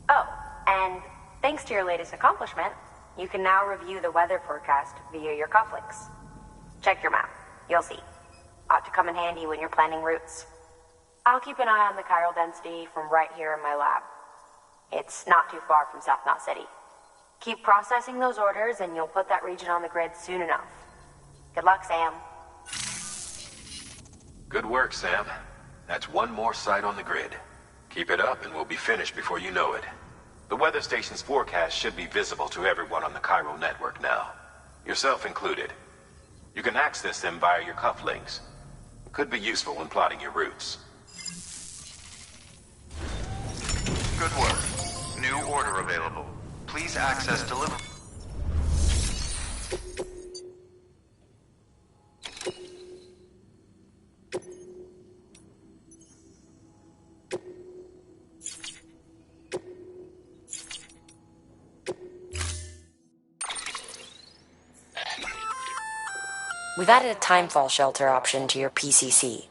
Oh, and thanks to your latest accomplishment, you can now review the weather forecast via your cufflinks. Check your map. You'll see. Ought to come in handy when you're planning routes. I'll keep an eye on the chiral density from right here in my lab. It's not too far from South Knot City. Keep processing those orders and you'll put that region on the grid soon enough. Good luck, Sam. Good work, Sam. That's one more site on the grid. Keep it up and we'll be finished before you know it. The weather station's forecast should be visible to everyone on the chiral network now, yourself included. You can access them via your cufflinks. Could be useful when plotting your routes. Good work. New order available. Please access delivery. We've added a timefall shelter option to your PCC.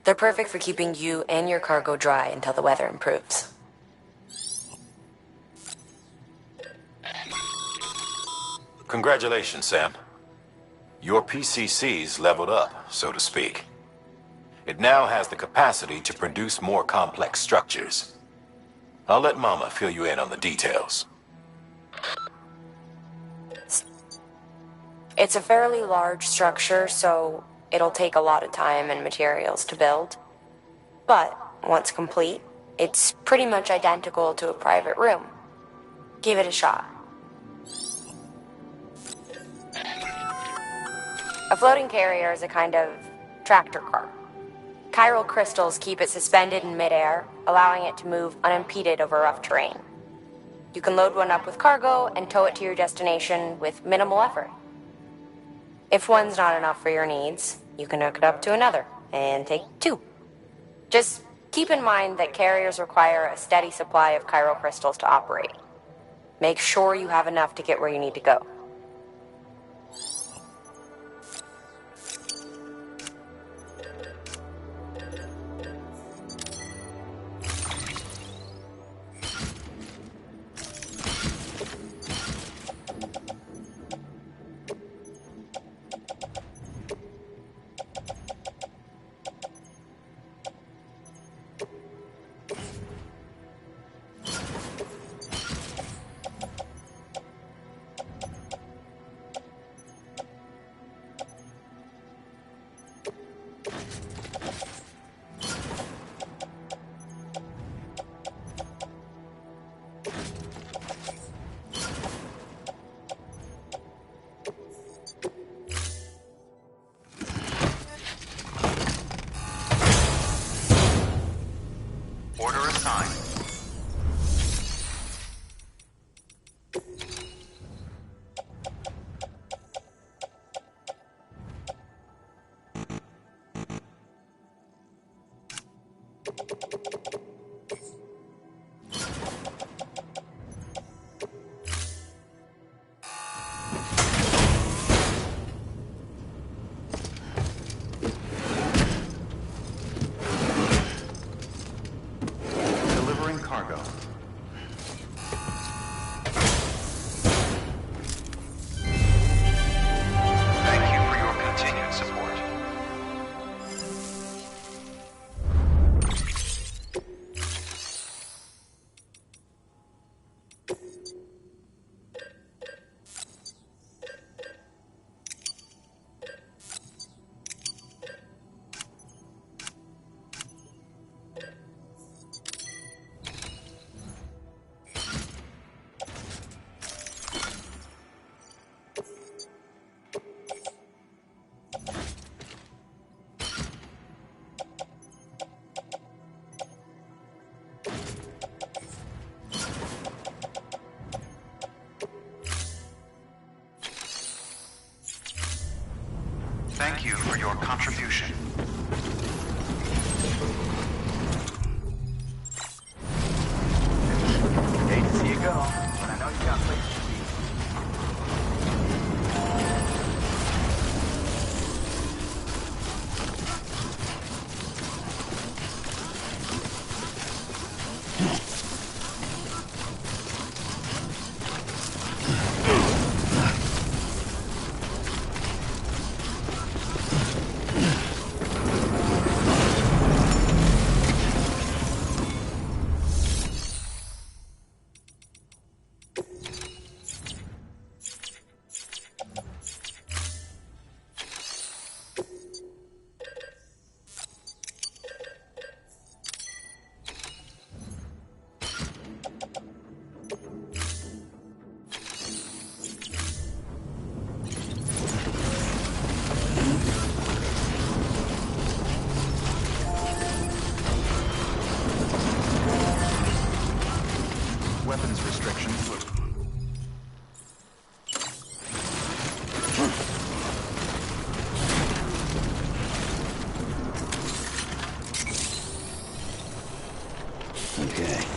They're perfect for keeping you and your cargo dry until the weather improves. Congratulations, Sam. Your PCC's leveled up, so to speak. It now has the capacity to produce more complex structures. I'll let Mama fill you in on the details. It's a fairly large structure, so it'll take a lot of time and materials to build. But once complete, it's pretty much identical to a private room. Give it a shot. A floating carrier is a kind of tractor car. Chiral crystals keep it suspended in midair, allowing it to move unimpeded over rough terrain. You can load one up with cargo and tow it to your destination with minimal effort. If one's not enough for your needs, you can hook it up to another and take two. Just keep in mind that carriers require a steady supply of chiral crystals to operate. Make sure you have enough to get where you need to go. contribution. Hate to see you go, but I know you got places to be. Weapons restrictions would... Okay.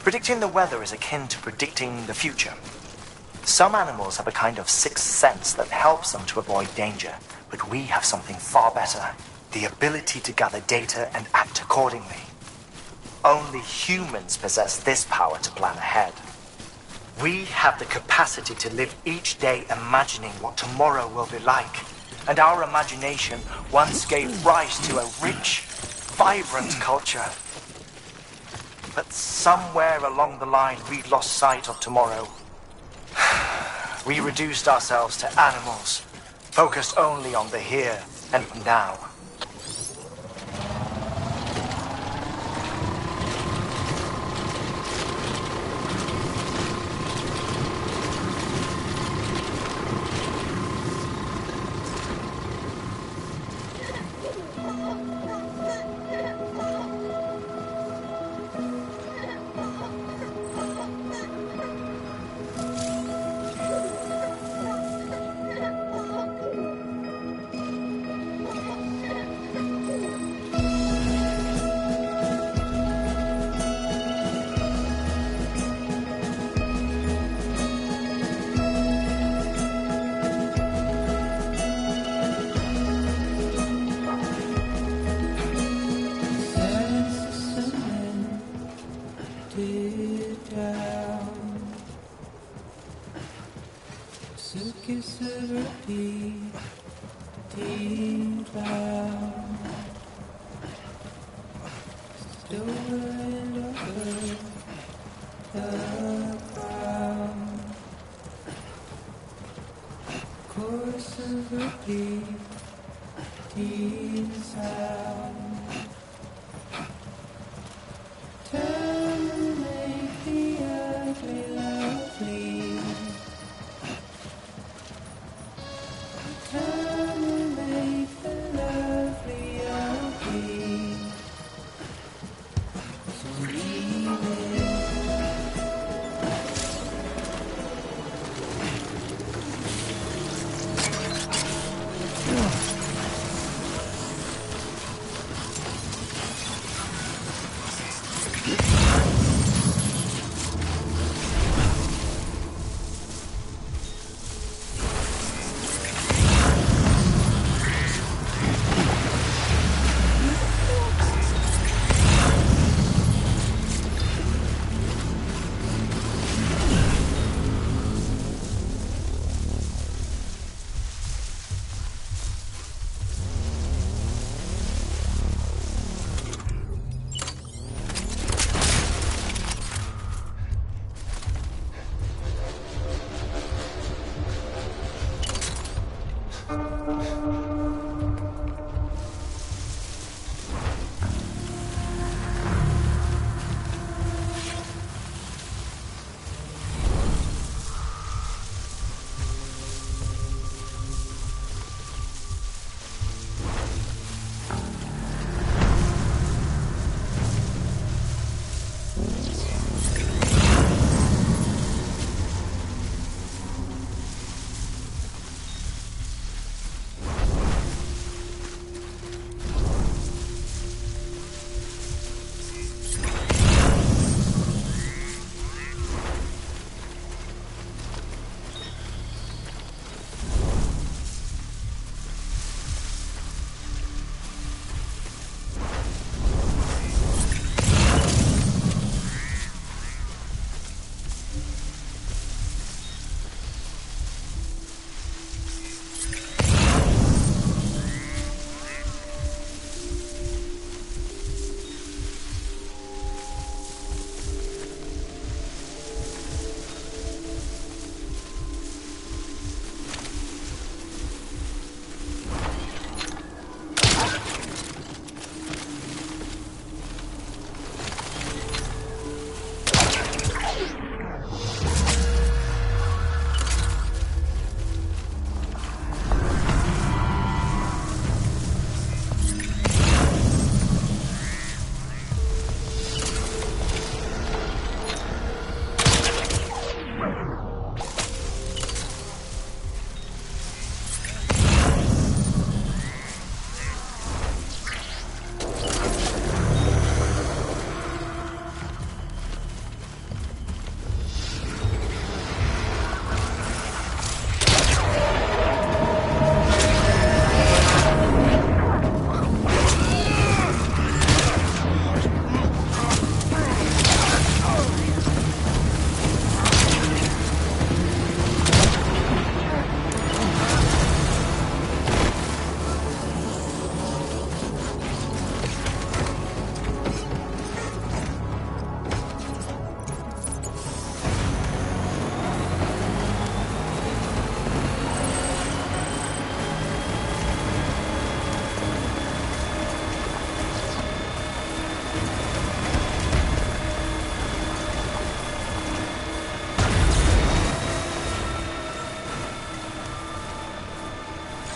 Predicting the weather is akin to predicting the future. Some animals have a kind of sixth sense that helps them to avoid danger, but we have something far better: the ability to gather data and act accordingly. Only humans possess this power to plan ahead. We have the capacity to live each day imagining what tomorrow will be like, and our imagination once gave rise to a rich, vibrant culture. But somewhere along the line, we lost sight of tomorrow. We reduced ourselves to animals, focused only on the here and now.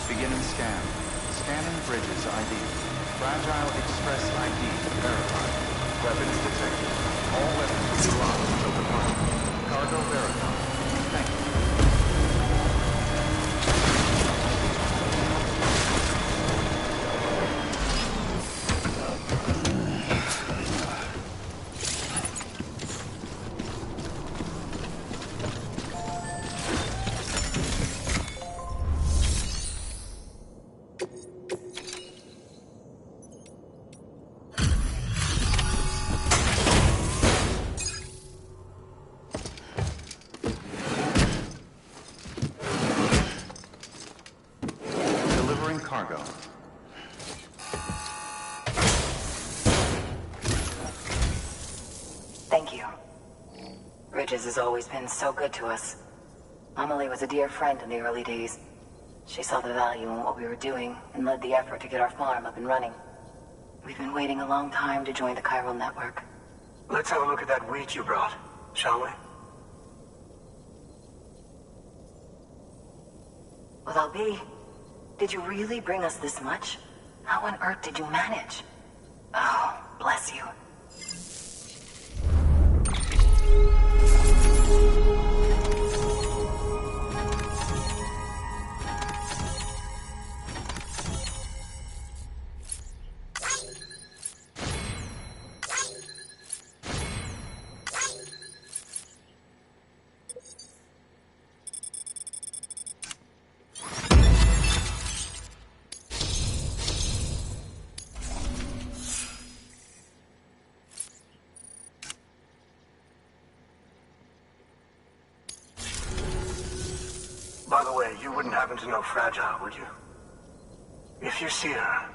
Beginning scan. Scanning bridges ID. Fragile Express ID verified. Weapons detected. All weapons will be locked until departure. Cargo verified. Thank you. Cargo. Thank you. Bridges has always been so good to us. Amelie was a dear friend in the early days. She saw the value in what we were doing and led the effort to get our farm up and running. We've been waiting a long time to join the chiral network. Let's have a look at that wheat you brought, shall we? Well, I'll be. Did you really bring us this much? How on earth did you manage? Oh, bless you. By the way, you wouldn't happen to know Fragile, would you? If you see her,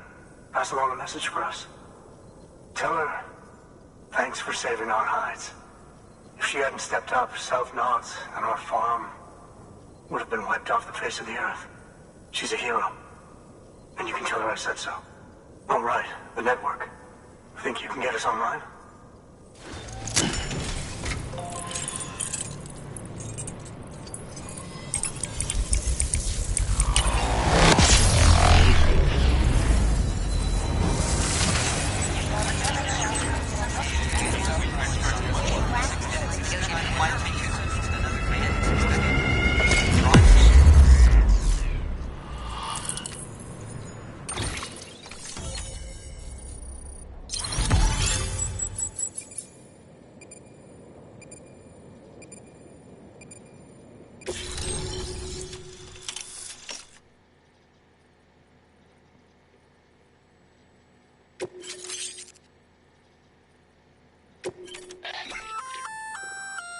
pass along a message for us. Tell her, thanks for saving our hides. If she hadn't stepped up, South Knots and our farm would have been wiped off the face of the earth. She's a hero. And you can tell her I said so. All right, the network. Think you can get us online?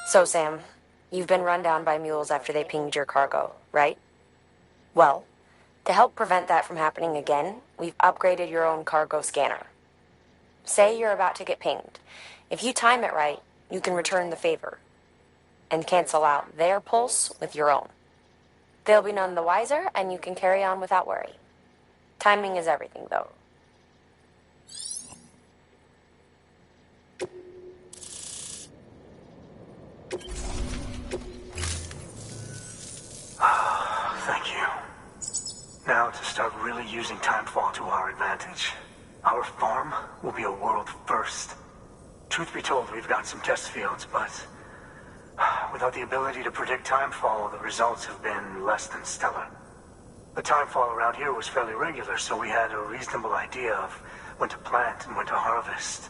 So, Sam, you've been run down by mules after they pinged your cargo, right? Well, to help prevent that from happening again, we've upgraded your own cargo scanner. Say you're about to get pinged. If you time it right, you can return the favor and cancel out their pulse with your own. They'll be none the wiser, and you can carry on without worry. Timing is everything, though. Thank you. Now to start really using timefall to our advantage. Our farm will be a world first. Truth be told, we've got some test fields, but without the ability to predict timefall, the results have been less than stellar. The timefall around here was fairly regular, so we had a reasonable idea of when to plant and when to harvest.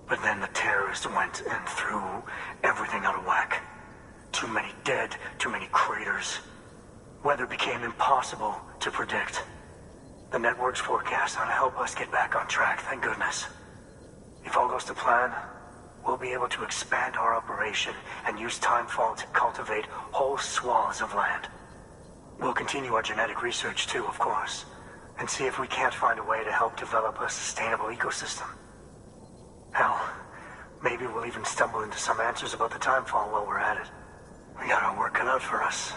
But then the terrorists went and threw everything out of whack. Too many dead, too many craters. Weather became impossible to predict. The network's forecast ought to help us get back on track, thank goodness. If all goes to plan, we'll be able to expand our operation and use timefall to cultivate whole swaths of land. We'll continue our genetic research too, of course, and see if we can't find a way to help develop a sustainable ecosystem. Hell, maybe we'll even stumble into some answers about the timefall while we're at it. We got our work cut out for us.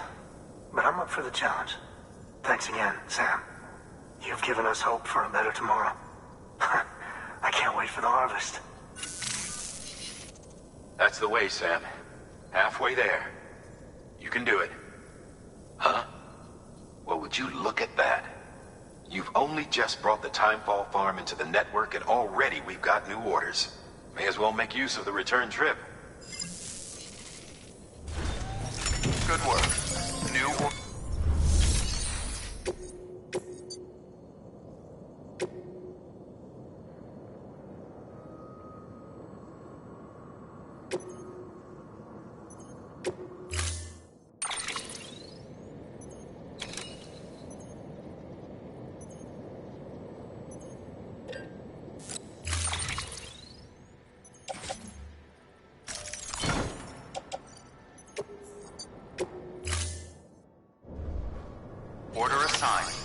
But I'm up for the challenge. Thanks again, Sam. You've given us hope for a better tomorrow. I can't wait for the harvest. That's the way, Sam. Halfway there. You can do it. Huh? Well, would you look at that? You've only just brought the Timefall farm into the network and already we've got new orders. May as well make use of the return trip. Good work. Order assigned.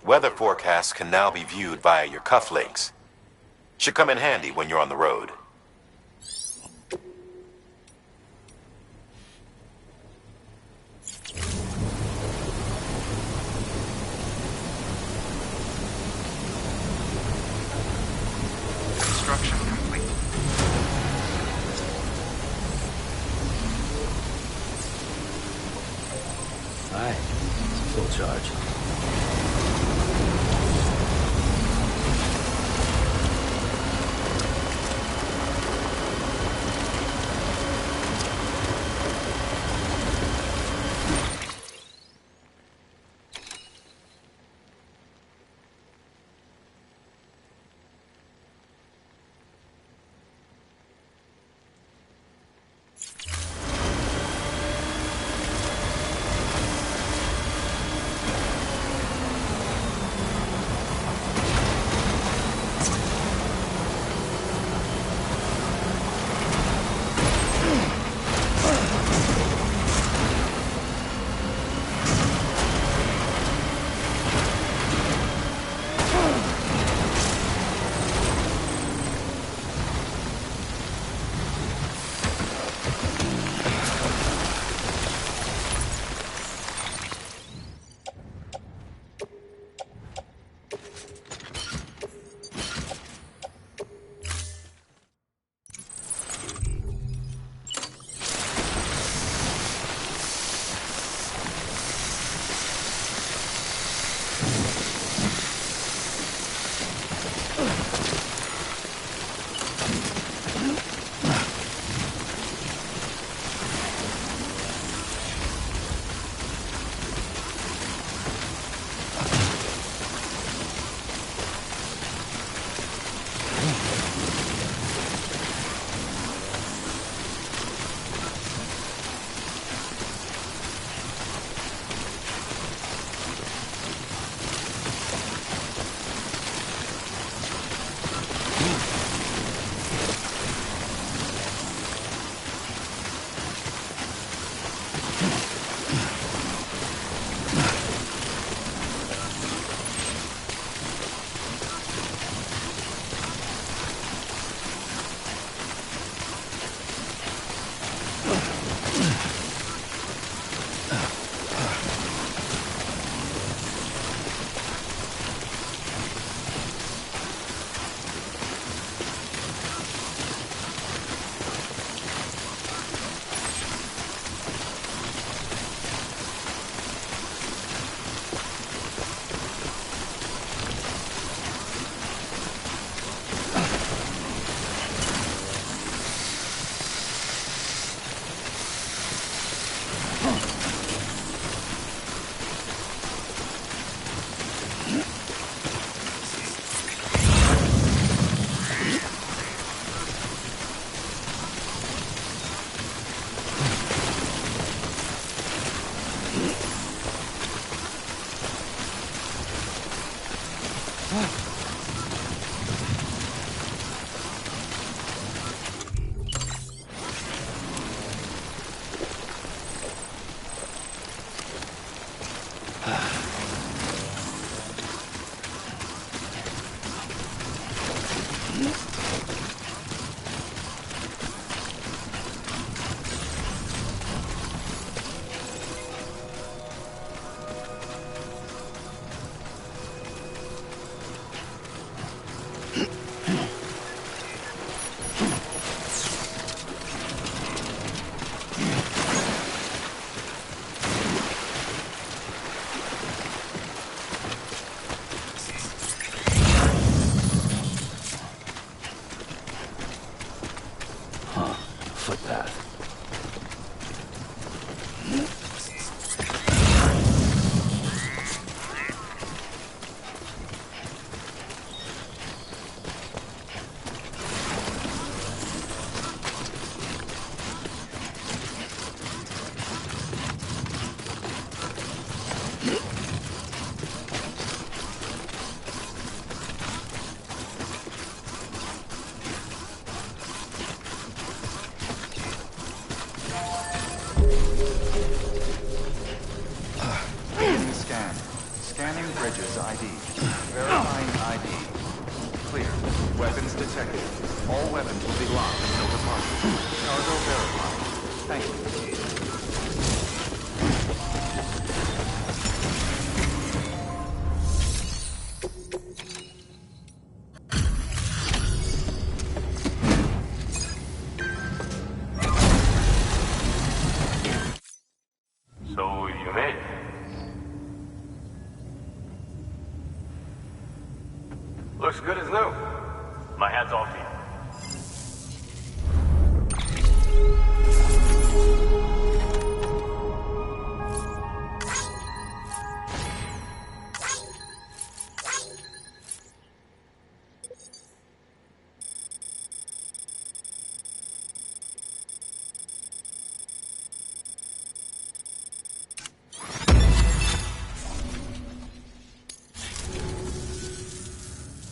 Weather forecasts can now be viewed via your cufflinks. Should come in handy when you're on the road. Construction complete. Aye. Full charge. Scanning bridges ID. Verifying ID. Clear. Weapons detected. All weapons will be locked until departure. Cargo verified. Thank you. So you made it. Looks good as new. My hat's off to you.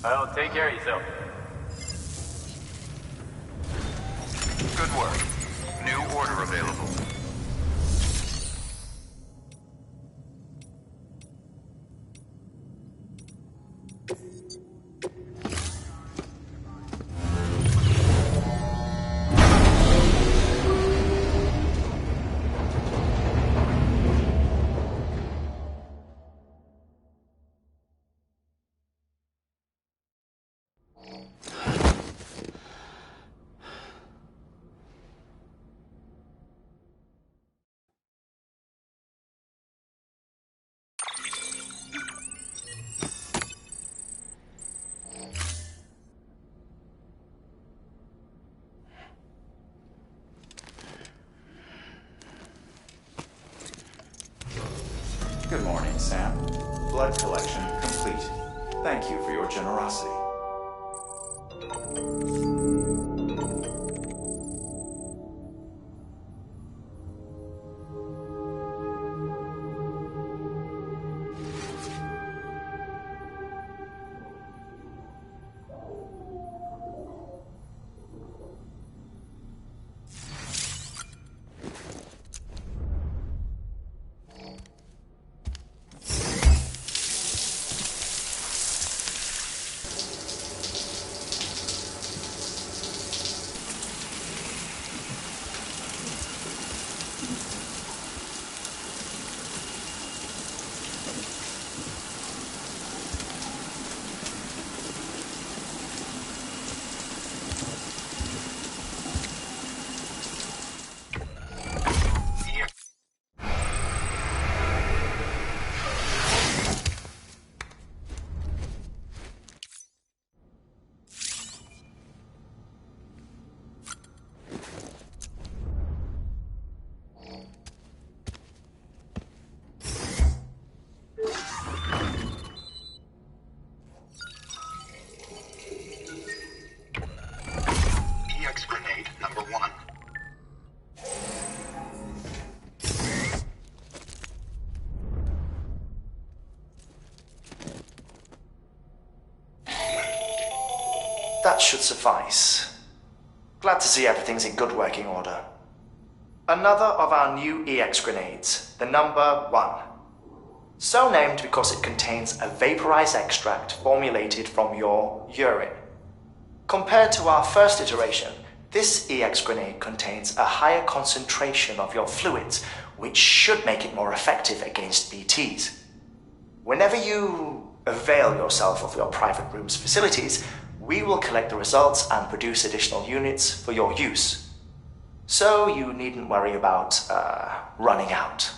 Well, take care of yourself. Good work. New order available. Good morning, Sam. Blood collection complete. Thank you for your generosity. That should suffice. Glad to see everything's in good working order. Another of our new EX grenades, the number 1. So named because it contains a vaporized extract formulated from your urine. Compared to our first iteration, this EX grenade contains a higher concentration of your fluids, which should make it more effective against BTs. Whenever you avail yourself of your private room's facilities, we will collect the results and produce additional units for your use. So you needn't worry about running out.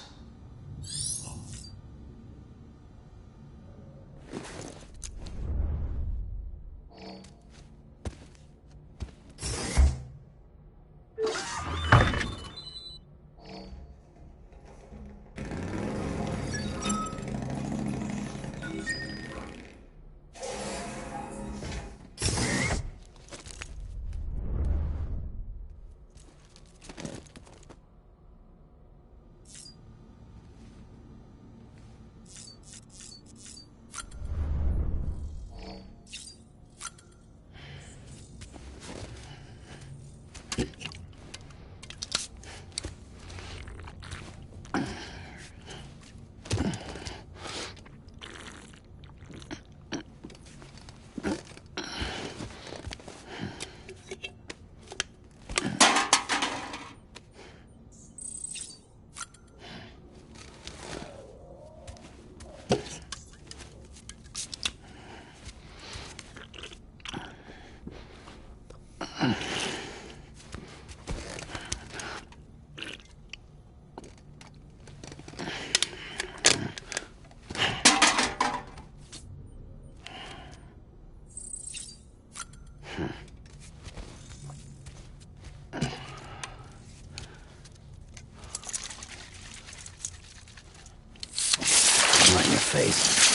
face.